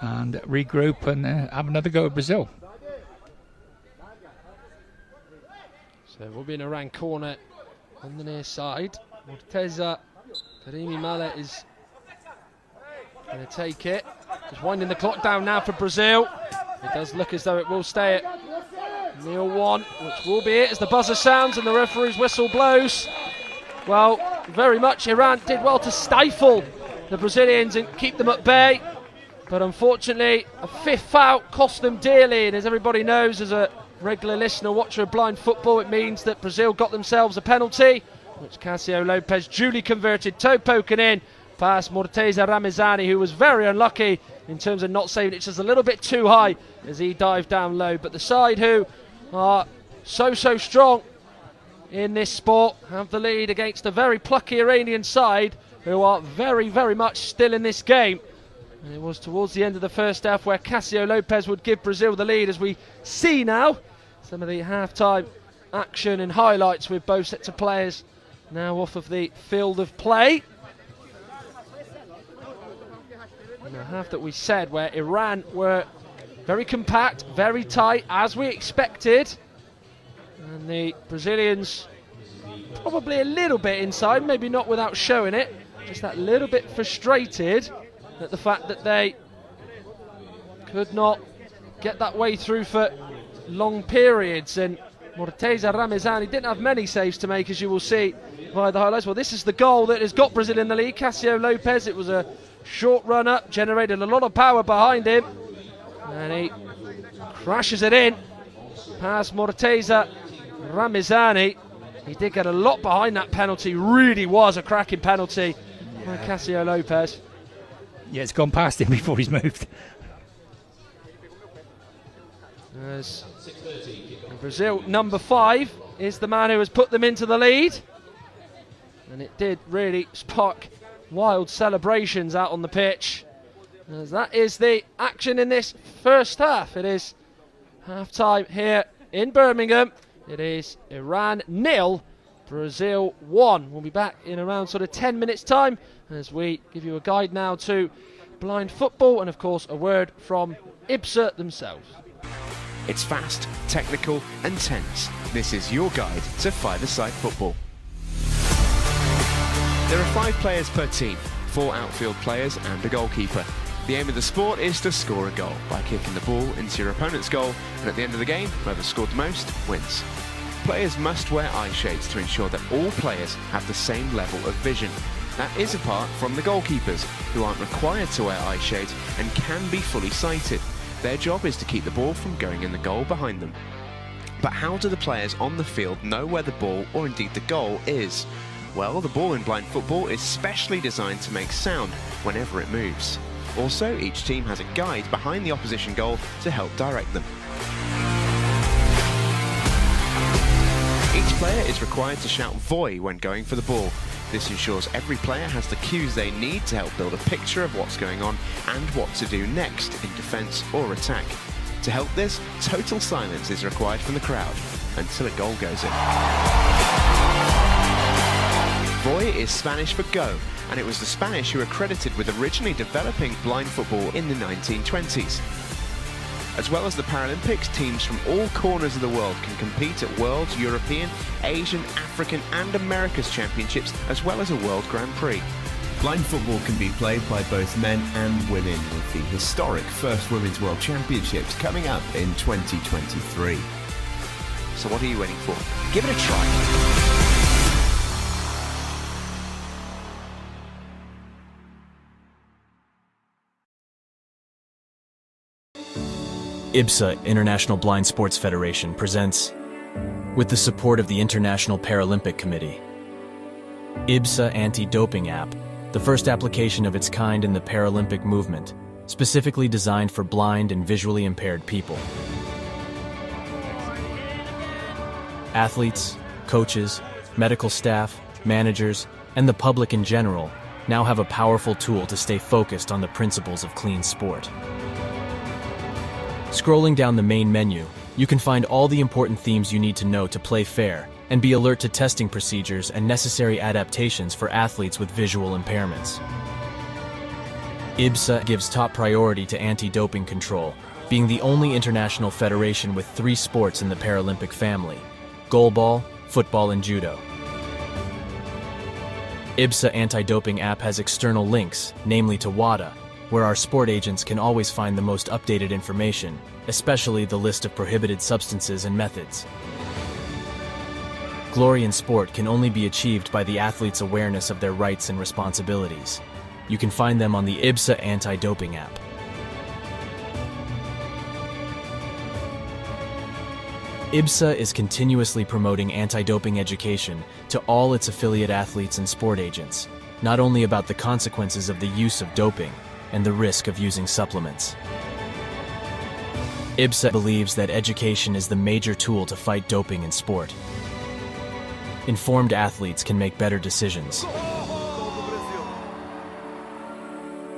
and regroup and have another go at Brazil. So we'll be in Iran corner on the near side. Morteza Karimi Maleh is going to take it. Just winding the clock down now for Brazil. It does look as though it will stay at 0-1, which will be it as the buzzer sounds and the referee's whistle blows. Well, very much Iran did well to stifle the Brazilians and keep them at bay, but unfortunately a fifth foul cost them dearly, and as everybody knows, as a regular listener, watcher of blind football, it means that Brazil got themselves a penalty, which Cássio Lopes duly converted, toe poking in past Morteza Ramazani, who was very unlucky in terms of not saving it, just a little bit too high as he dived down low. But the side who are so strong in this sport have the lead against a very plucky Iranian side who are very much still in this game. And it was towards the end of the first half where Cássio Lopes would give Brazil the lead, as we see now some of the half-time action and highlights with both sets of players now off of the field of play. And the half that we said where Iran were very compact, very tight, as we expected, and the Brazilians probably a little bit inside, maybe not without showing it, just that little bit frustrated at the fact that they could not get that way through for long periods. And Morteza Ramazani didn't have many saves to make, as you will see by the highlights. Well, this is the goal that has got Brazil in the lead. Cássio Lopes, it was a short run up, generated a lot of power behind him, and he crashes it in past Morteza Ramazani. He did get a lot behind that penalty, really was a cracking penalty by Cássio Lopes. Yeah, it's gone past him before he's moved. As Brazil number 5 is the man who has put them into the lead, and it did really spark wild celebrations out on the pitch, as that is the action in this first half. It is half time here in Birmingham. It is Iran 0, Brazil 1. We'll be back in around sort of 10 minutes time as we give you a guide now to blind football and of course a word from IBSA themselves. It's fast, technical and tense. This is your guide to five-a-side football. There are 5 players per team, 4 outfield players and a goalkeeper. The aim of the sport is to score a goal by kicking the ball into your opponent's goal, and at the end of the game, whoever scored the most wins. Players must wear eye shades to ensure that all players have the same level of vision. That is apart from the goalkeepers, who aren't required to wear eye shades and can be fully sighted. Their job is to keep the ball from going in the goal behind them. But how do the players on the field know where the ball, or indeed the goal, is? Well, the ball in blind football is specially designed to make sound whenever it moves. Also, each team has a guide behind the opposition goal to help direct them. Each player is required to shout "Voy" when going for the ball. This ensures every player has the cues they need to help build a picture of what's going on and what to do next in defence or attack. To help this, total silence is required from the crowd until a goal goes in. Voy is Spanish for go, and it was the Spanish who were credited with originally developing blind football in the 1920s. As well as the Paralympics, teams from all corners of the world can compete at World, European, Asian, African and America's Championships, as well as a World Grand Prix. Blind football can be played by both men and women, with the historic first Women's World Championships coming up in 2023. So what are you waiting for? Give it a try. IBSA, International Blind Sports Federation, presents, with the support of the International Paralympic Committee, IBSA Anti-Doping App, the first application of its kind in the Paralympic movement, specifically designed for blind and visually impaired people. Athletes, coaches, medical staff, managers, and the public in general now have a powerful tool to stay focused on the principles of clean sport. Scrolling down the main menu, you can find all the important themes you need to know to play fair and be alert to testing procedures and necessary adaptations for athletes with visual impairments. IBSA gives top priority to anti-doping control, being the only international federation with 3 sports in the Paralympic family: goalball, football, and judo. IBSA Anti-Doping App has external links, namely to WADA, where our sport agents can always find the most updated information, especially the list of prohibited substances and methods. Glory in sport can only be achieved by the athlete's awareness of their rights and responsibilities. You can find them on the IBSA Anti-Doping App. IBSA is continuously promoting anti-doping education to all its affiliate athletes and sport agents, not only about the consequences of the use of doping and the risk of using supplements. IBSA believes that education is the major tool to fight doping in sport. Informed athletes can make better decisions.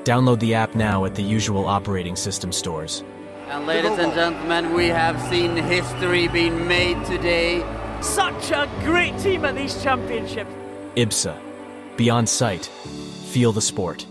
Download the app now at the usual operating system stores. And ladies and gentlemen, we have seen history being made today. Such a great team at these championships. IBSA. Beyond sight. Feel the sport.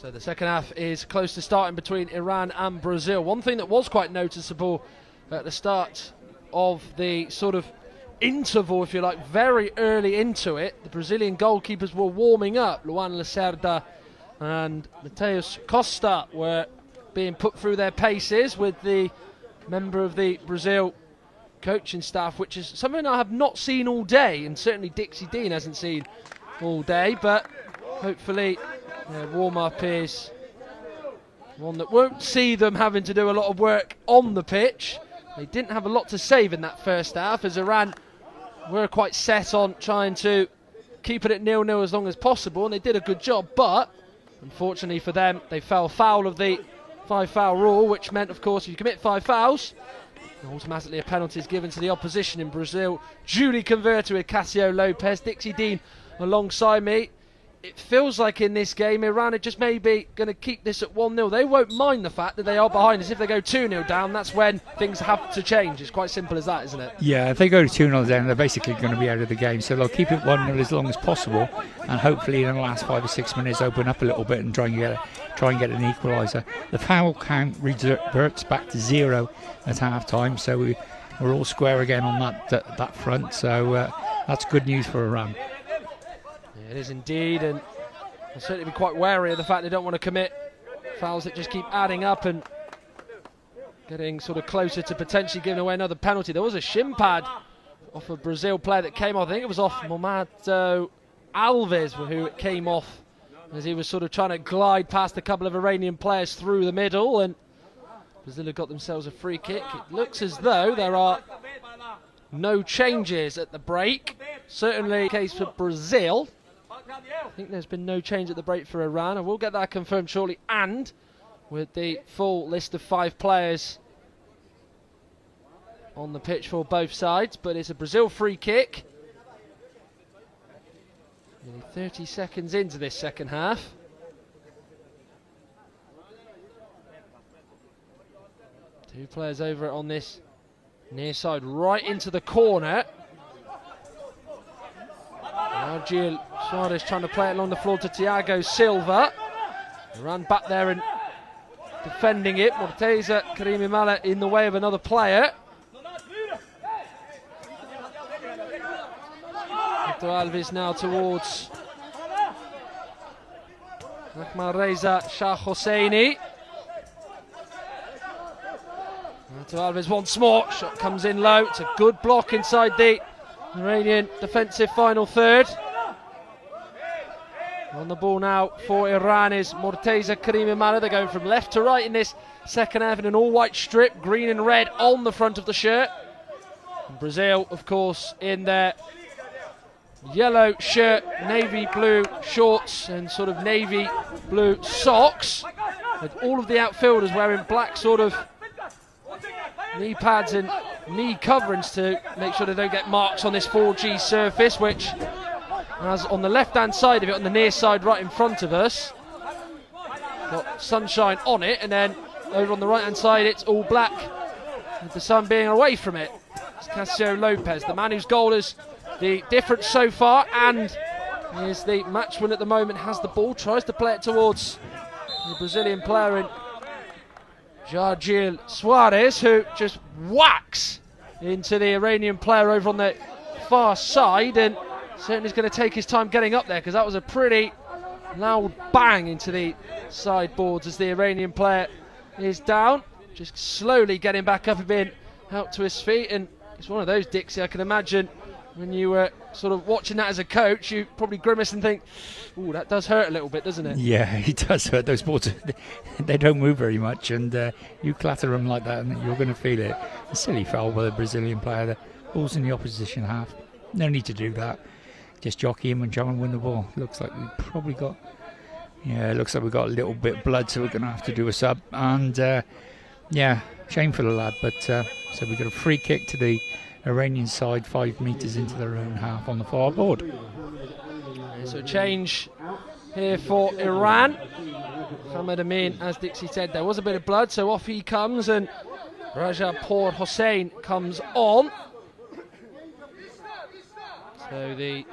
So the second half is close to starting between Iran and Brazil. One thing that was quite noticeable at the start of the sort of interval, if you like, very early into it, the Brazilian goalkeepers were warming up. Luan Lacerda and Mateus Costa were being put through their paces with the member of the Brazil coaching staff, which is something I have not seen all day, and certainly Dixie Dean hasn't seen all day, but hopefully their warm-up is one that won't see them having to do a lot of work on the pitch. They didn't have a lot to save in that first half, as Iran were quite set on trying to keep it at 0-0 as long as possible, and they did a good job, but unfortunately for them, they fell foul of the 5-foul rule, which meant, of course, if you commit 5 fouls, automatically a penalty is given to the opposition in Brazil. Duly converted with Cassio Lopez. Dixie Dean alongside me. It feels like in this game, Iran are just maybe going to keep this at 1-0. They won't mind the fact that they are behind us. If they go 2-0 down, that's when things have to change. It's quite simple as that, isn't it? Yeah, if they go 2-0 down, they're basically going to be out of the game. So they'll keep it 1-0 as long as possible, and hopefully in the last 5 or 6 minutes open up a little bit and try and get an equaliser. The foul count reverts back to 0 at half-time, so we're all square again on that front. So that's good news for Iran. It is indeed, and I'll certainly be quite wary of the fact they don't want to commit fouls that just keep adding up and getting sort of closer to potentially giving away another penalty. There was a shin pad off a Brazil player that came off. I think it was off Momado Alves, who it came off as he was sort of trying to glide past a couple of Iranian players through the middle, and Brazil have got themselves a free kick. It looks as though there are no changes at the break. Certainly the case for Brazil. I think there's been no change at the break for Iran. I will get that confirmed shortly, and with the full list of 5 players on the pitch for both sides. But it's a Brazil free kick. Nearly 30 seconds into this second half. Two players over on this near side, right into the corner. Now Gil Suarez trying to play it along the floor to Thiago Silva. Ran back there and defending it. Morteza Karimimala in the way of another player. Hector Alves now towards Ahmad Reza Shah Hosseini. To Alves once more. Shot comes in low. It's a good block inside the Iranian defensive final third. On the ball now for Iran is Morteza Karimimala. They're going from left to right in this second half in an all-white strip, green and red on the front of the shirt. And Brazil, of course, in their yellow shirt, navy blue shorts and sort of navy blue socks, with all of the outfielders wearing black sort of knee pads and knee coverings to make sure they don't get marks on this 4G surface, which has on the left-hand side of it, on the near side right in front of us, got sunshine on it, and then over on the right-hand side it's all black with the sun being away from it. It's Cassio Lopez, the man whose goal is the difference so far, and is the match win at the moment, has the ball, tries to play it towards the Brazilian player in Gil Suarez, who just whacks into the Iranian player over on the far side, and certainly is going to take his time getting up there, because that was a pretty loud bang into the sideboards as the Iranian player is down. Just slowly getting back up and being helped to his feet, and it's one of those, Dixie, I can imagine when you were sort of watching that as a coach, you probably grimace and think, ooh, that does hurt a little bit, doesn't it? Yeah, it does hurt. Those balls, they don't move very much, and you clatter them like that and you're going to feel it. A silly foul by the Brazilian player. The ball's in the opposition half. No need to do that. Just jockey him and try and win the ball. Looks like we've probably got, it looks like we've got a little bit of blood, so we're going to have to do a sub. And yeah, shame for the lad, but so we've got a free kick to the Iranian side, 5 metres into their own half on the far board. So change here for Iran. Mohamed Amin, as Dixie said, there was a bit of blood, so off he comes, and Raja Pour Hossein comes on. So the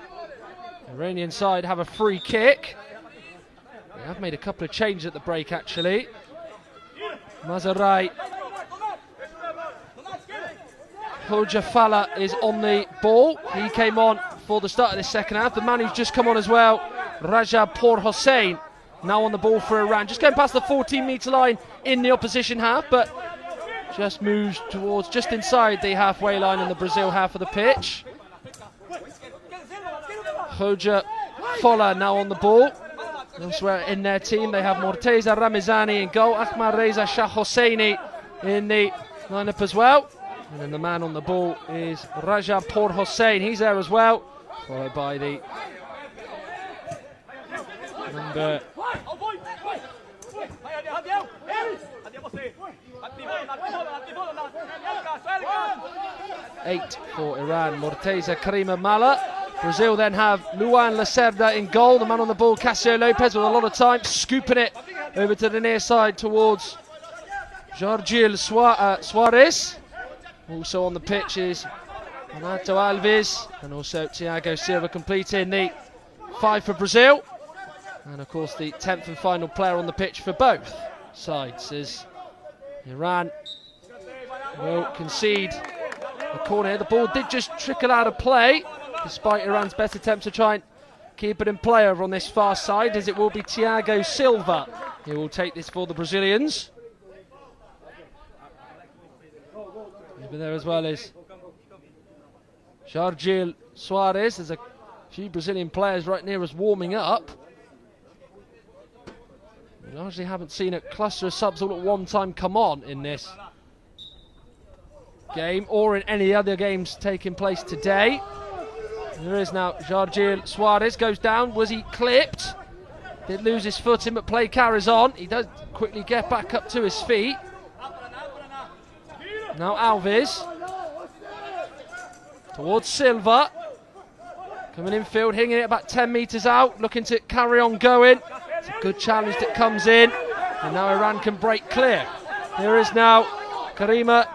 Iranian side have a free kick. They have made a couple of changes at the break, actually. Mazarai. Hojafala is on the ball. He came on for the start of the second half. The man who's just come on as well, Raja Por Hossain, now on the ball for Iran. Just going past the 14-metre line in the opposition half, but just moves towards just inside the halfway line in the Brazil half of the pitch. Hoja Fola now on the ball. Elsewhere in their team, they have Morteza Ramizani in goal, Ahmad Reza Shah Hosseini in the lineup as well. And then the man on the ball is Raja Por Hossain. He's there as well, followed by the number 8 for Iran, Morteza Karima Mala. Brazil then have Luan Lacerda in goal. The man on the ball, Casio Lopez, with a lot of time, scooping it over to the near side towards Jorgil Suarez. Also on the pitch is Renato Alves, and also Thiago Silva completing the 5 for Brazil. And of course the 10th and final player on the pitch for both sides is Iran will concede a corner here. The ball did just trickle out of play, despite Iran's best attempts to try and keep it in play over on this far side, as it will be Thiago Silva who will take this for the Brazilians. Over there as well is Jorgil Suarez. There's a few Brazilian players right near us warming up. We largely haven't seen a cluster of subs all at one time come on in this game or in any other games taking place today. There is now Jorgil Suarez, goes down. Was he clipped? Did lose his footing, but play carries on. He does quickly get back up to his feet. Now Alves towards Silva, coming infield, hanging it about 10 metres out, looking to carry on going. It's a good challenge that comes in, and now Iran can break clear. Here is now Karima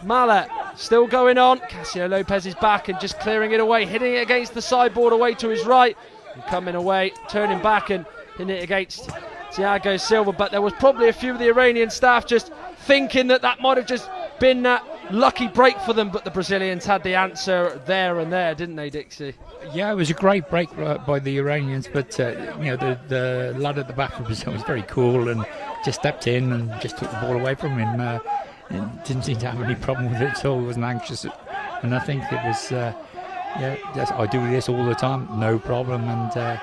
Mala, still going on. Casio Lopez is back and just clearing it away, hitting it against the sideboard away to his right, and coming away, turning back and hitting it against Thiago Silva. But there was probably a few of the Iranian staff just thinking that that might have just been that lucky break for them, but the Brazilians had the answer there and there, didn't they, Dixie? Yeah, it was a great break by the Iranians, but you know, the lad at the back of Brazil was very cool and just stepped in and just took the ball away from him. And didn't seem to have any problem with it at all. He wasn't anxious, and I think it was I do this all the time, no problem. And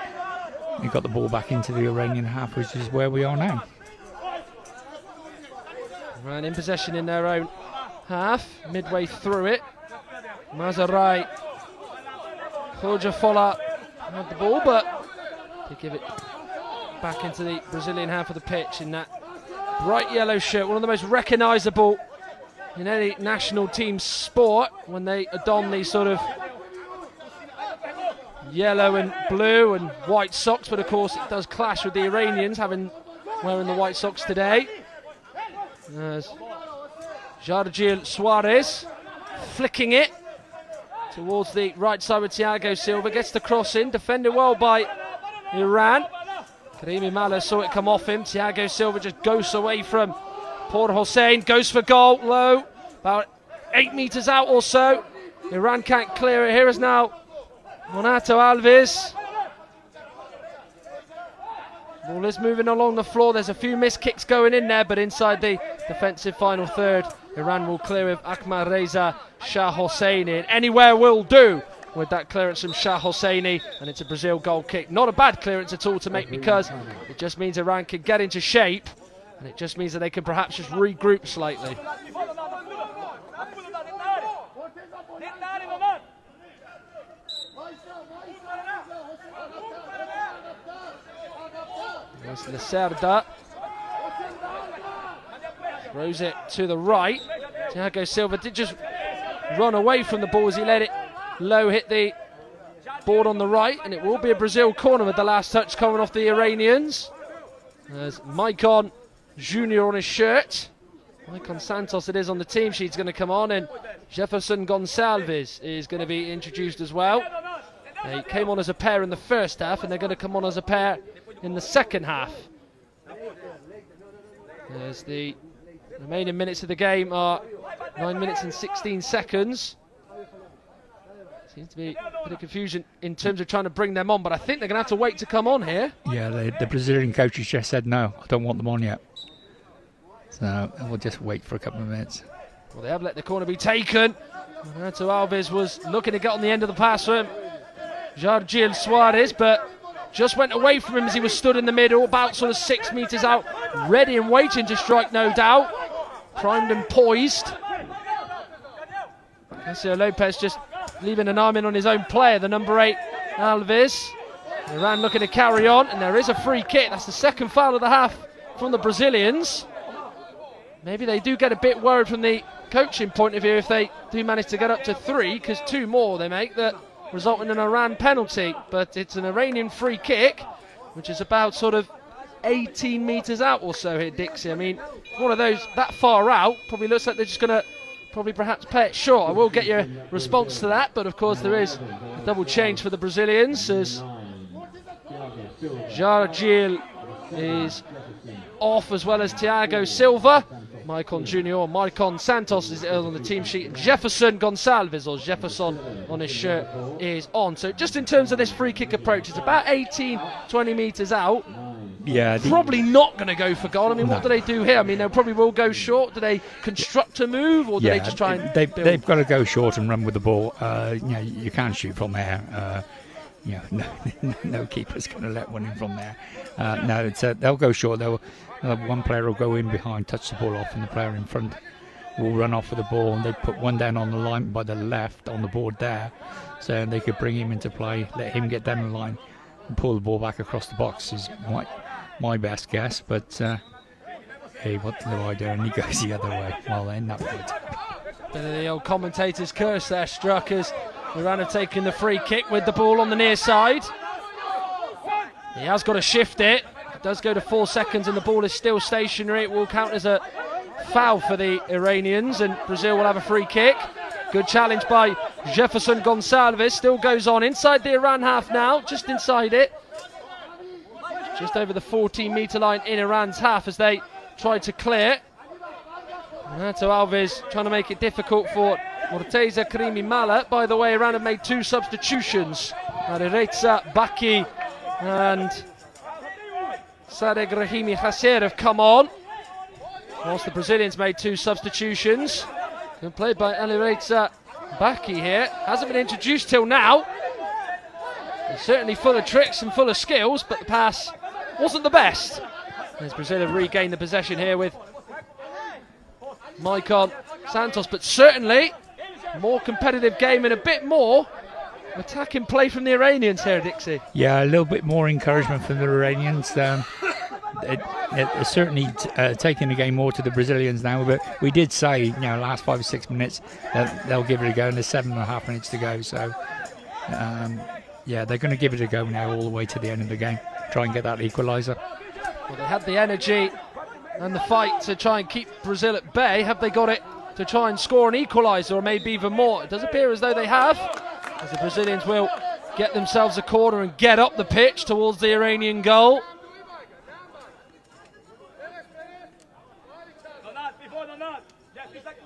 he got the ball back into the Iranian half, which is where we are now. Iran in possession in their own half, midway through it. Mazarai, Hojafola had the ball, but they give it back into the Brazilian half of the pitch in that bright yellow shirt, one of the most recognisable in any national team sport when they don these sort of yellow and blue and white socks, but of course it does clash with the Iranians wearing the white socks today. As Jorgil Suarez flicking it towards the right side with Thiago Silva, gets the cross in, defended well by Iran. Karimi Mala saw it come off him. Thiago Silva just goes away from Por Hossain, goes for goal, low, about 8 metres out or so. Iran can't clear it. Here is now Renato Alves. Ball is moving along the floor. There's a few missed kicks going in there, but inside the defensive final third, Iran will clear with Ahmad Reza Shah Hosseini. Anywhere will do with that clearance from Shah Hosseini, and it's a Brazil goal kick. Not a bad clearance at all to make, because it just means Iran can get into shape, and it just means that they can perhaps just regroup slightly. There's Lacerda. Throws it to the right. Thiago Silva did just run away from the ball as he let it low hit the board on the right, and it will be a Brazil corner with the last touch coming off the Iranians. There's Maicon Jr. on his shirt. Maicon Santos it is on the team sheet's going to come on, and Jefferson Gonçalves is going to be introduced as well. They came on as a pair in the first half, and they're going to come on as a pair in the second half As the remaining minutes of the game are 9 minutes and 16 seconds. Seems to be a bit of confusion in terms of trying to bring them on, but I think they're going to have to wait to come on here. Yeah, the Brazilian coaches just said no, I don't want them on yet. So we'll just wait for a couple of minutes. Well, they have let the corner be taken. Renato Alves was looking to get on the end of the pass from Jargil Suarez, but just went away from him as he was stood in the middle, about sort of 6 metres out, ready and waiting to strike, no doubt. Primed and poised. Garcia Lopez just leaving an arm in on his own player, the number 8, Alves. Iran looking to carry on, and there is a free kick. That's the second foul of the half from the Brazilians. Maybe they do get a bit worried from the coaching point of view if they do manage to get up to 3, because 2 more they make that result in an Iran penalty. But it's an Iranian free kick, which is about sort of 18 metres out or so here, Dixie. I mean, one of those that far out probably looks like they're just going to probably perhaps play it short. I will get your response to that, but of course there is a double change for the Brazilians as Jargil is off, as well as Thiago Silva. Maicon Jr. or Maicon Santos is on the team sheet, and Jefferson Gonçalves, or Jefferson on his shirt, is on. So just in terms of this free kick approach, it's about 18-20 metres out. Yeah, probably not going to go for goal. I mean, what do they do here? I mean, they probably will go short. Do they construct a move, or do they just try and they've got to go short and run with the ball. You can't shoot from there. No keeper's going to let one in from there. No, they'll go short. One player will go in behind, touch the ball off, and the player in front will run off with the ball, and they put one down on the line by the left on the board there, so they could bring him into play, let him get down the line and pull the ball back across the box is my best guess. But hey, what do I do? And he goes the other way. Well, then that would. Bit of the old commentator's curse there struck as Iran have taken the free kick with the ball on the near side. He has got to shift it. It does go to 4 seconds and the ball is still stationary. It will count as a foul for the Iranians, and Brazil will have a free kick. Good challenge by Jefferson Gonçalves. Still goes on inside the Iran half now, just inside it. Just over the 14-metre line in Iran's half as they try to clear. Renato Alves trying to make it difficult for Morteza Karimi Mala. By the way, Iran have made 2 substitutions. Reza Baki and Sadegh Rahimi Hasser have come on, whilst the Brazilians made 2 substitutions. Good play by Alireza Baki here. Hasn't been introduced till now. He's certainly full of tricks and full of skills, but the pass wasn't the best. As Brazil have regained the possession here with Maicon Santos, but certainly more competitive game and a bit more attacking play from the Iranians here, Dixie. Yeah, a little bit more encouragement from the Iranians. They're certainly taking the game more to the Brazilians now, but we did say, last 5 or 6 minutes, they'll give it a go, and there's 7.5 minutes to go. So, they're going to give it a go now all the way to the end of the game, try and get that equaliser. Well, they had the energy and the fight to try and keep Brazil at bay. Have they got it to try and score an equaliser, or maybe even more? It does appear as though they have, as the Brazilians will get themselves a corner and get up the pitch towards the Iranian goal.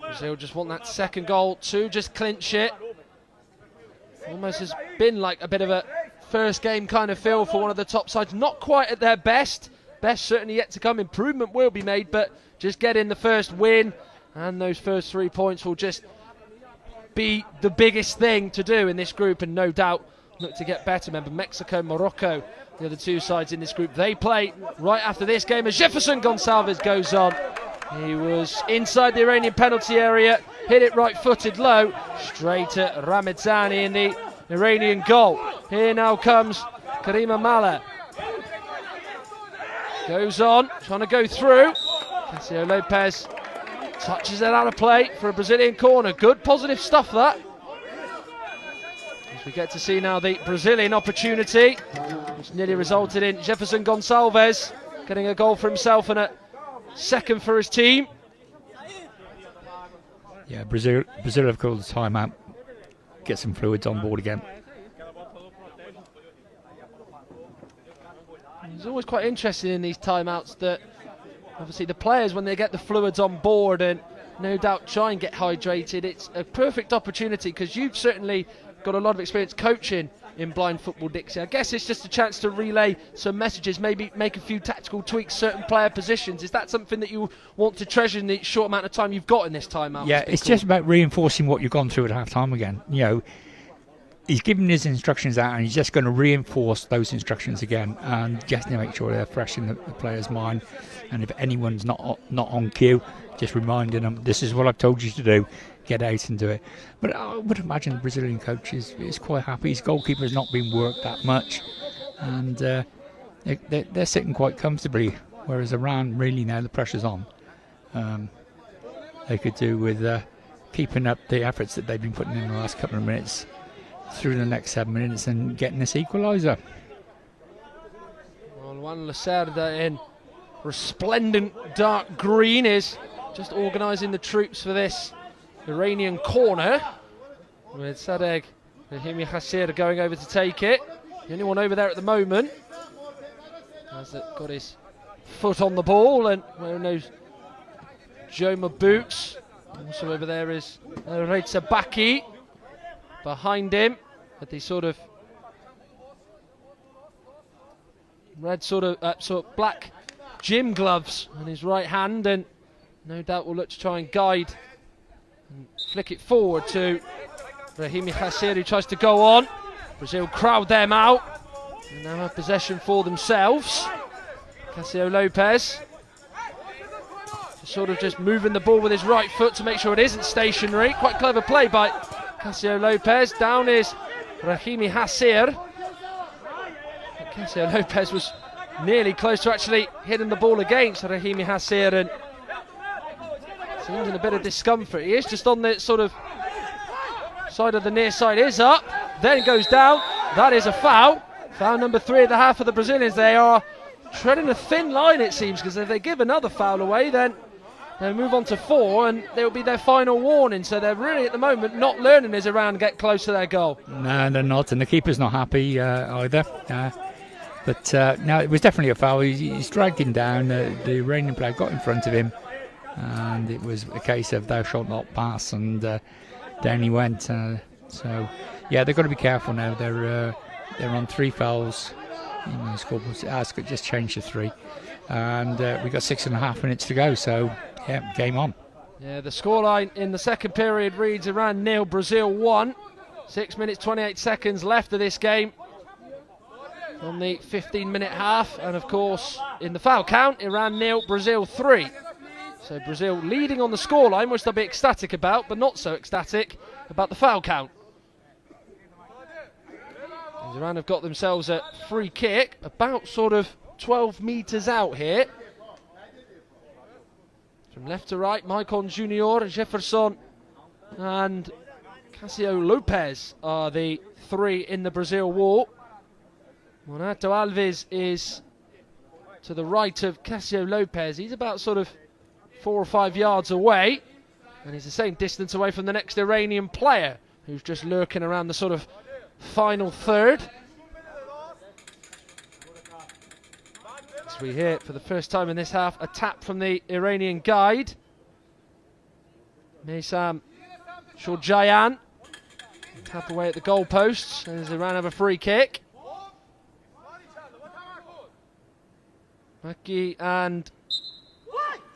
Brazil just want that second goal to just clinch it. Almost has been like a bit of a first game kind of feel for one of the top sides. Not quite at their best. Best certainly yet to come. Improvement will be made, but just getting the first win and those first 3 points will just be the biggest thing to do in this group, and no doubt look to get better. Remember, Mexico, Morocco, the other 2 sides in this group, they play right after this game as Jefferson Gonçalves goes on. He was inside the Iranian penalty area, hit it right-footed low, straight at Ramazani in the Iranian goal. Here now comes Karima Mala. Goes on, trying to go through. Garcia Lopez touches it out of play for a Brazilian corner. Good positive stuff, that. As we get to see now the Brazilian opportunity, which nearly resulted in Jefferson Gonçalves getting a goal for himself and a second for his team. Yeah, Brazil have called the timeout. Get some fluids on board again. It's always quite interesting in these timeouts that obviously the players, when they get the fluids on board and no doubt try and get hydrated, it's a perfect opportunity, because you've certainly got a lot of experience coaching in blind football, Dixie. I guess it's just a chance to relay some messages, maybe make a few tactical tweaks, certain player positions. Is that something that you want to treasure in the short amount of time you've got in this timeout? Yeah, it's just about reinforcing what you've gone through at half time again. You know, he's giving his instructions out, and he's just going to reinforce those instructions again, and just to make sure they're fresh in the player's mind. And if anyone's not on cue, just reminding them, this is what I've told you to do, get out and do it. But I would imagine the Brazilian coach is quite happy. His goalkeeper's not been worked that much, and they're sitting quite comfortably, whereas Iran, really now the pressure's on. They could do with keeping up the efforts that they've been putting in the last couple of minutes through the next 7 minutes and getting this equaliser. Well, Juan Lacerda in resplendent dark green is just organising the troops for this Iranian corner, with Sadegh Rahimi Hassir going over to take it. The only one over there at the moment has got his foot on the ball and wearing those Joma boots. Also over there is Reza Baki behind him with the sort of red sort of black gym gloves in his right hand, and no doubt will look to try and guide and flick it forward to Rahimi Hassir, who tries to go on. Brazil crowd them out and now have possession for themselves. Cássio Lopes sort of just moving the ball with his right foot to make sure it isn't stationary. Quite clever play by Cássio Lopes. Down is Rahimi Hassir. Cássio Lopes was nearly close to actually hitting the ball against Rahimi Hassir, and seems in a bit of discomfort. He is just on the sort of side of the near side, is up, then goes down. That is a foul. Foul number 3 at the half of the Brazilians. They are treading a thin line, it seems, because if they give another foul away, then they'll move on to 4 and it will be their final warning. So they're really at the moment not learning as around get close to their goal. No, they're not, and the keeper's not happy either. But no, it was definitely a foul. He's dragged him down. The Iranian player got in front of him, and it was a case of thou shalt not pass, and down he went. So yeah, they've got to be careful now. They're on 3 fouls. The scoreboard just changed to 3, and we've got 6.5 minutes to go. So yeah, game on. Yeah, the scoreline in the second period reads Iran 0, Brazil 1. 6 minutes 28 seconds left of this game on the 15-minute half, and of course in the foul count, Iran 0, Brazil 3. So Brazil leading on the scoreline, which they'll be ecstatic about, but not so ecstatic about the foul count. And Iran have got themselves a free kick, about sort of 12 metres out here. From left to right, Maicon Junior, Jefferson and Cássio Lopes are the 3 in the Brazil wall. Monato Alves is to the right of Cássio Lopes. He's about sort of 4 or 5 yards away, and he's the same distance away from the next Iranian player, who's just lurking around the sort of final third. As we hear for the first time in this half a tap from the Iranian guide, Meysam Shojayan. Tap away at the goalposts as Iran have a free kick. Maki and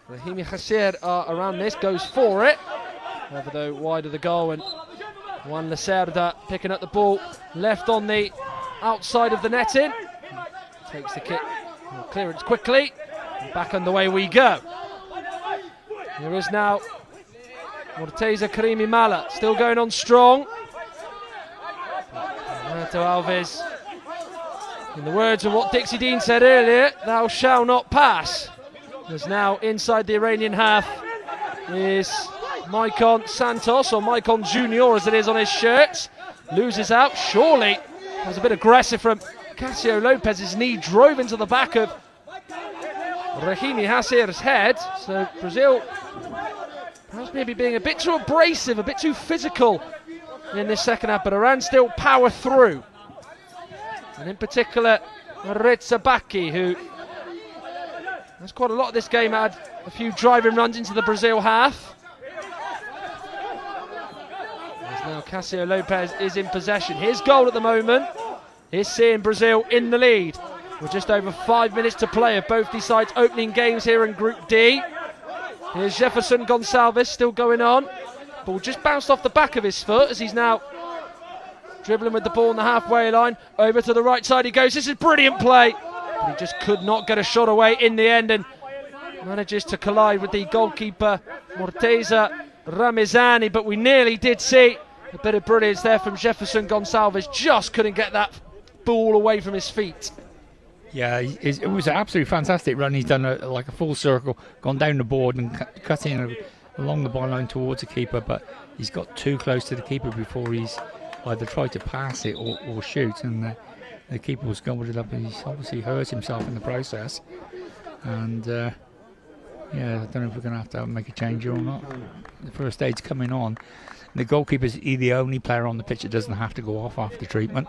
Rahimi Hassir are around this, goes for it. However, though, wide of the goal, and Juan Lacerda picking up the ball left on the outside of the netting. Takes the kick, clearance quickly, and back underway we go. Here is now Morteza Karimi Mala, still going on strong. Renato Alves, in the words of what Dixie Dean said earlier, thou shalt not pass. As now inside the Iranian half is Maicon Santos, or Maicon Junior as it is on his shirt. Loses out, surely. That was a bit aggressive from Cássio Lopes. His knee drove into the back of Rahimi Hassir's head. So Brazil perhaps maybe being a bit too abrasive, a bit too physical in this second half, but Iran still power through. And in particular, Reza Baki, who There's quite a lot of this game had a few driving runs into the Brazil half. As now Cássio Lopes is in possession. His goal at the moment is seeing Brazil in the lead. With just over 5 minutes to play of both these sides' opening games here in Group D. Here's Jefferson Gonçalves still going on. Ball just bounced off the back of his foot as he's now dribbling with the ball on the halfway line. Over to the right side he goes. This is brilliant play. But he just could not get a shot away in the end and manages to collide with the goalkeeper Morteza Ramizani. But we nearly did see a bit of brilliance there from Jefferson Gonçalves. Just couldn't get that ball away from his feet. Yeah, it was an absolutely fantastic run. He's done like a full circle, gone down the board and cut in along the byline towards the keeper, but he's got too close to the keeper before he's either tried to pass it or shoot, and the keeper was gobbled it up, and he's obviously hurt himself in the process. And yeah, I don't know if we're going to make a change or not. The first aid's coming on. The goalkeeper's the only player on the pitch that doesn't have to go off after treatment.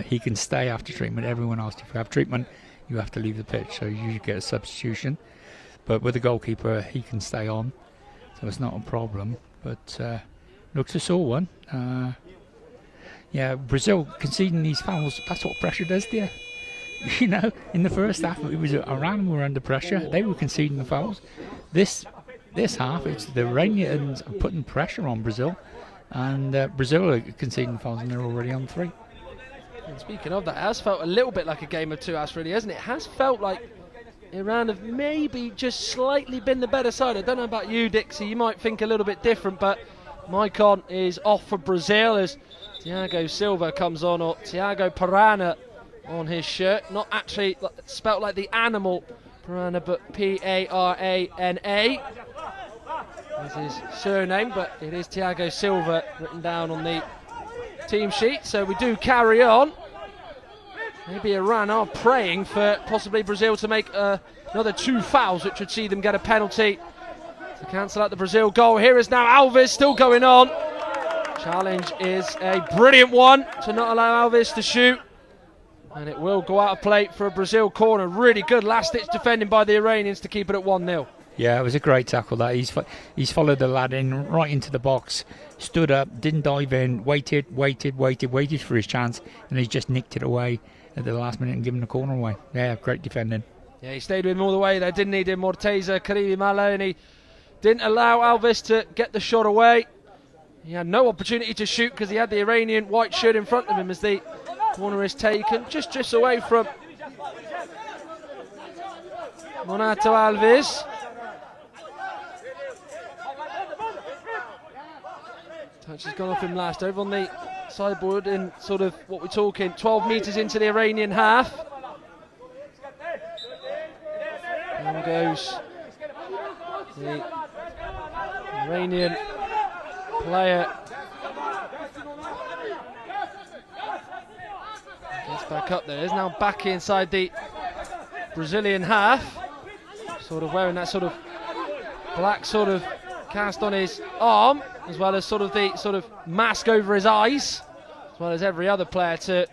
He can stay after treatment. Everyone else, if you have treatment, you have to leave the pitch, so you get a substitution. But with the goalkeeper, he can stay on, so it's not a problem. But looks a sore one. Yeah, Brazil conceding these fouls, that's what pressure does to you. You know, in the first half, it was Iran were under pressure. They were conceding the fouls. This half, it's the Iranians putting pressure on Brazil, and Brazil are conceding fouls, and they're already on 3. And speaking of that, it has felt a little bit like a game of two halves, really, hasn't it? It has felt like Iran have maybe just slightly been the better side. I don't know about you, Dixie. You might think a little bit different, but Maicon is off for Brazil as Thiago Silva comes on, or Thiago Parana on his shirt. Not actually spelt like the animal Parana, but P-A-R-A-N-A is his surname, but it is Thiago Silva written down on the team sheet. So we do carry on. Maybe Iran are praying for possibly Brazil to make another 2 fouls, which would see them get a penalty to cancel out the Brazil goal. Here is now Alves still going on. Challenge is a brilliant one to not allow Alves to shoot, and it will go out of play for a Brazil corner. Really good last-ditch defending by the Iranians to keep it at 1-0. Yeah, it was a great tackle that. He's followed the lad in right into the box, stood up, didn't dive in, waited for his chance, and he's just nicked it away at the last minute and given the corner away. Yeah, great defending. Yeah, he stayed with him all the way. They didn't need him, Morteza Karimi Malo, and he didn't allow Alves to get the shot away. He had no opportunity to shoot because he had the Iranian white shirt in front of him as the corner is taken. Just drifts away from Monato Alves. Touch has gone off him last, over on the sideboard in sort of what we're talking 12 metres into the Iranian half. Down goes the Iranian player. Gets back up there. Is now back inside the Brazilian half. Sort of wearing that sort of black sort of cast on his arm, as well as sort of the sort of mask over his eyes, as well as every other player to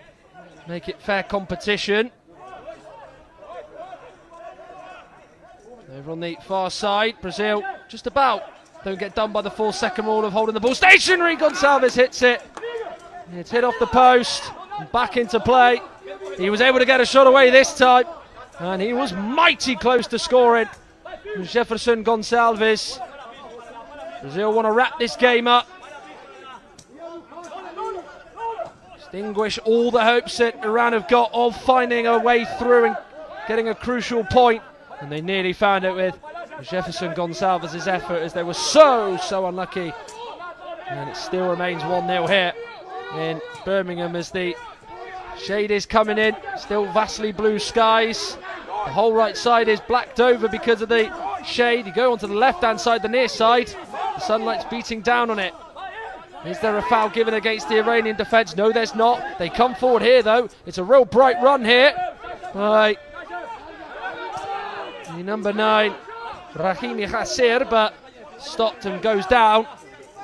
make it fair competition. Over on the far side, Brazil just about don't get done by the 4-second rule of holding the ball stationary. Gonçalves hits it. It's hit off the post and back into play. He was able to get a shot away this time, and he was mighty close to scoring. Jefferson Gonçalves. Brazil want to wrap this game up, extinguish all the hopes that Iran have got of finding a way through and getting a crucial point, and they nearly found it with Jefferson Gonçalves' effort, as they were so unlucky. And it still remains 1-0 here in Birmingham as the shade is coming in. Still vastly blue skies. The whole right side is blacked over because of the shade. You go onto the left-hand side, the near side. The sunlight's beating down on it. Is there a foul given against the Iranian defence? No, there's not. They come forward here, though. It's a real bright run here by the number 9, Rahimi Hassir, but stopped and goes down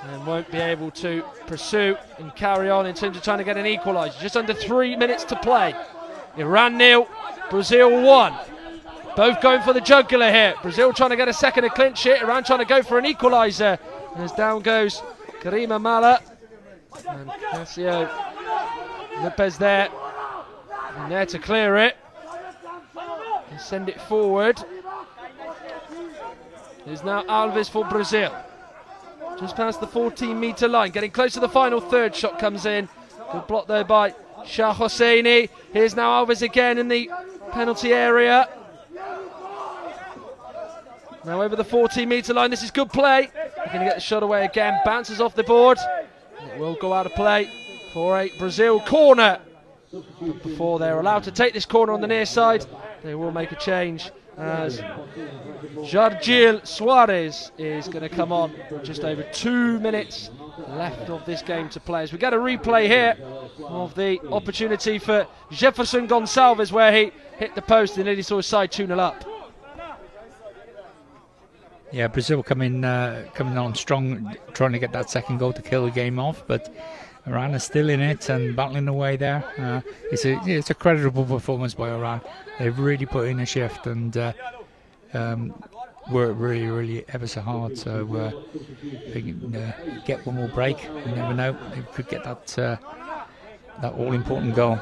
and won't be able to pursue and carry on in terms of trying to get an equaliser. Just under 3 minutes to play. Iran 0, Brazil 1. Both going for the jugular here. Brazil trying to get a second to clinch it. Iran trying to go for an equaliser. As down goes Karima Mala. And Casio Lopez there. And there to clear it. And send it forward. It's now Alves for Brazil. Just past the 14-metre line. Getting close to the final third. Shot comes in. Good block there by Shah Hosseini. Here's now Alves again in the penalty area. Now over the 14-metre line. This is good play. They're going to get the shot away again. Bounces off the board. It will go out of play for a Brazil corner. But before they're allowed to take this corner on the near side, they will make a change as Jargil Suarez is going to come on. Just over 2 minutes left of this game to play. As we get a replay here of the opportunity for Jefferson Gonçalves, where he hit the post and nearly saw his side 2-0 up. Yeah, Brazil coming on strong, trying to get that second goal to kill the game off, but Iran is still in it and battling away there. It's a creditable performance by Iran. They've really put in a shift and worked really ever so hard. So they can get one more break. You never know, they could get that all-important goal.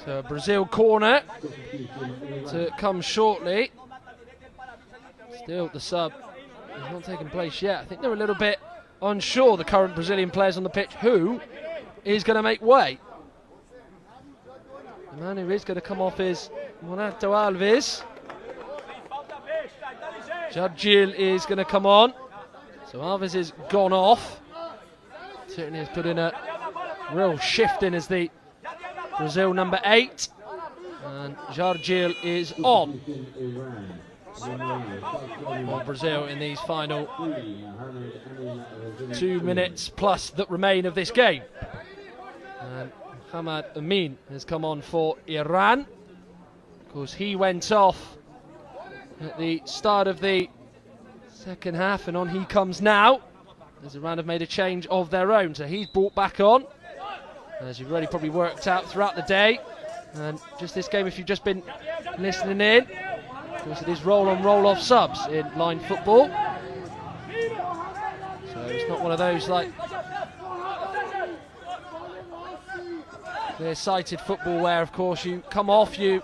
So a Brazil corner to come shortly. Still the sub is not taking place yet. I think they're a little bit unsure, the current Brazilian players on the pitch, who is going to make way. The man who is going to come off is Monato Alves. Jargil is going to come on. So Alves is gone off. Certainly has put in a real shift in as the Brazil number 8. And Jargil is on. For Brazil in these final 2 minutes plus that remain of this game. And Hamad Amin has come on for Iran. Of course, he went off at the start of the second half, and on he comes now, as Iran have made a change of their own. So he's brought back on, as you've already probably worked out throughout the day. And just this game, if you've just been listening in, of course it is roll-on, roll-off subs in line football. So it's not one of those like clear-sighted football where, of course, you come off, you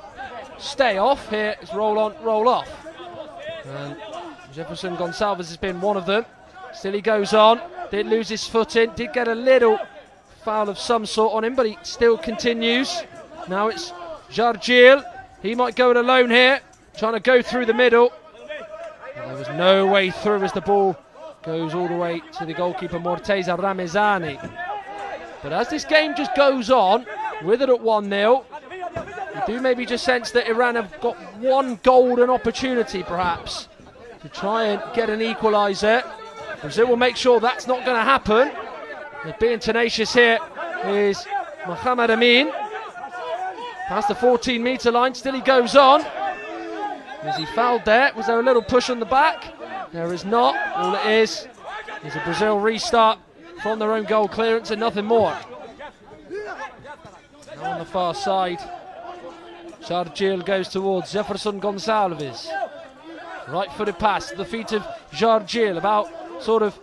stay off. Here it's roll-on, roll-off. And Jefferson Gonçalves has been one of them. Still he goes on. Did lose his footing. Did get a little foul of some sort on him, but he still continues. Now it's Jargil. He might go it alone here, trying to go through the middle. There was no way through as the ball goes all the way to the goalkeeper Morteza Ramezani. But as this game just goes on, with it at 1-0, you do maybe just sense that Iran have got one golden opportunity perhaps to try and get an equaliser. Brazil will make sure that's not going to happen. They're being tenacious here is Mohamed Amin. Past the 14-metre line, still he goes on. Is he fouled there? Was there a little push on the back? There is not. All it is a Brazil restart from their own goal clearance and nothing more. Now on the far side, Jargil goes towards Jefferson Gonçalves. Right-footed pass to the feet of Jargil, about sort of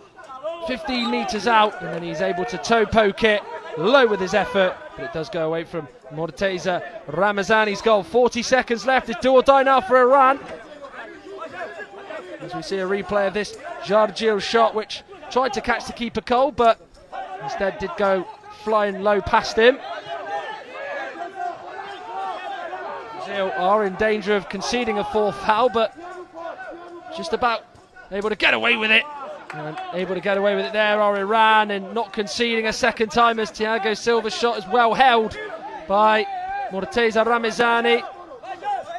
15 metres out, and then he's able to toe poke it low with his effort, but it does go away from Morteza Ramezani's goal. 40 seconds left. It's do or die now for Iran. As we see a replay of this Jargil shot, which tried to catch the keeper Cole, but instead did go flying low past him. Brazil are in danger of conceding a fourth foul, but just about able to get away with it. And able to get away with it there are Iran, and not conceding a second time as Thiago Silva's shot is well held by Morteza Ramezani.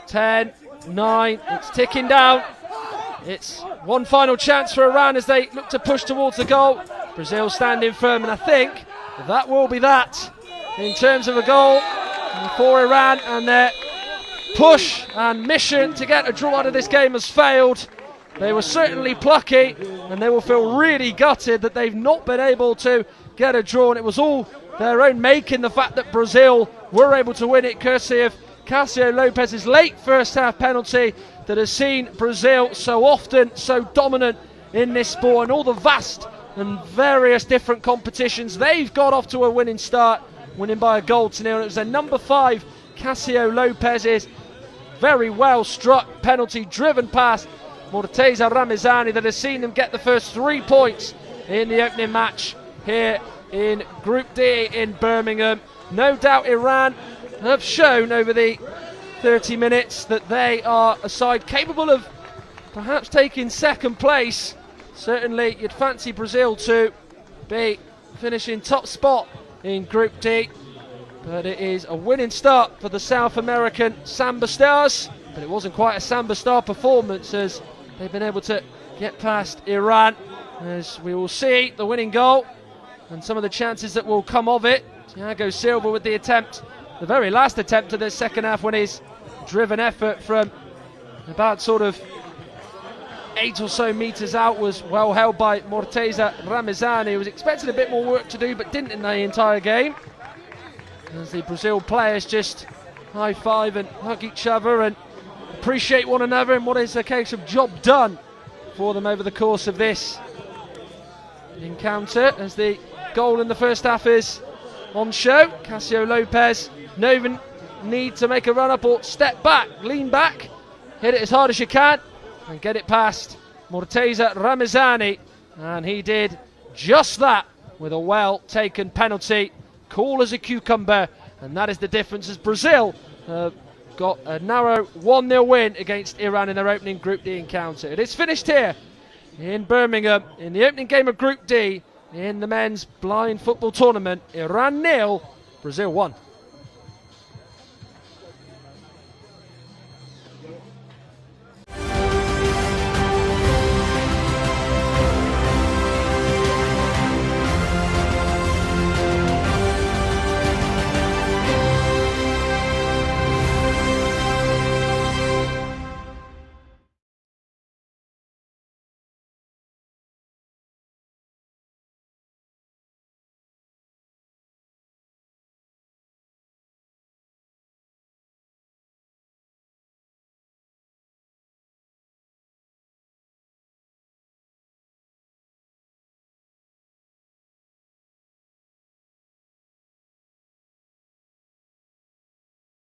10, 9, it's ticking down. It's one final chance for Iran as they look to push towards the goal. Brazil standing firm, and I think that will be that in terms of a goal for Iran, and their push and mission to get a draw out of this game has failed. They were certainly plucky, and they will feel really gutted that they've not been able to get a draw, and it was all their own making, the fact that Brazil were able to win it courtesy of Cássio Lopez's late first half penalty that has seen Brazil so often so dominant in this sport and all the vast and various different competitions. They've got off to a winning start, winning by a goal to nil. It was their number 5, Cássio Lopez's very well struck penalty driven past Morteza Ramazani that has seen them get the first 3 points in the opening match here in Group D in Birmingham. No doubt Iran have shown over the 30 minutes that they are a side capable of perhaps taking second place. Certainly you'd fancy Brazil to be finishing top spot in Group D, but it is a winning start for the South American Samba Stars, but it wasn't quite a Samba Star performance as they've been able to get past Iran, as we will see the winning goal and some of the chances that will come of it. Thiago Silva with the attempt, the very last attempt of the second half, when his driven effort from about sort of 8 or so metres out was well held by Morteza Ramazani, who was expecting a bit more work to do but didn't in the entire game. As the Brazil players just high-five and hug each other and appreciate one another in what is a case of job done for them over the course of this encounter, as the goal in the first half is on show. Cássio Lopez, no even need to make a run-up or step back, lean back, hit it as hard as you can and get it past Morteza Ramazani, and he did just that with a well-taken penalty, cool as a cucumber, and that is the difference as Brazil got a narrow 1-0 win against Iran in their opening Group D encounter. It is finished here in Birmingham in the opening game of Group D in the men's blind football tournament. Iran 0, Brazil 1.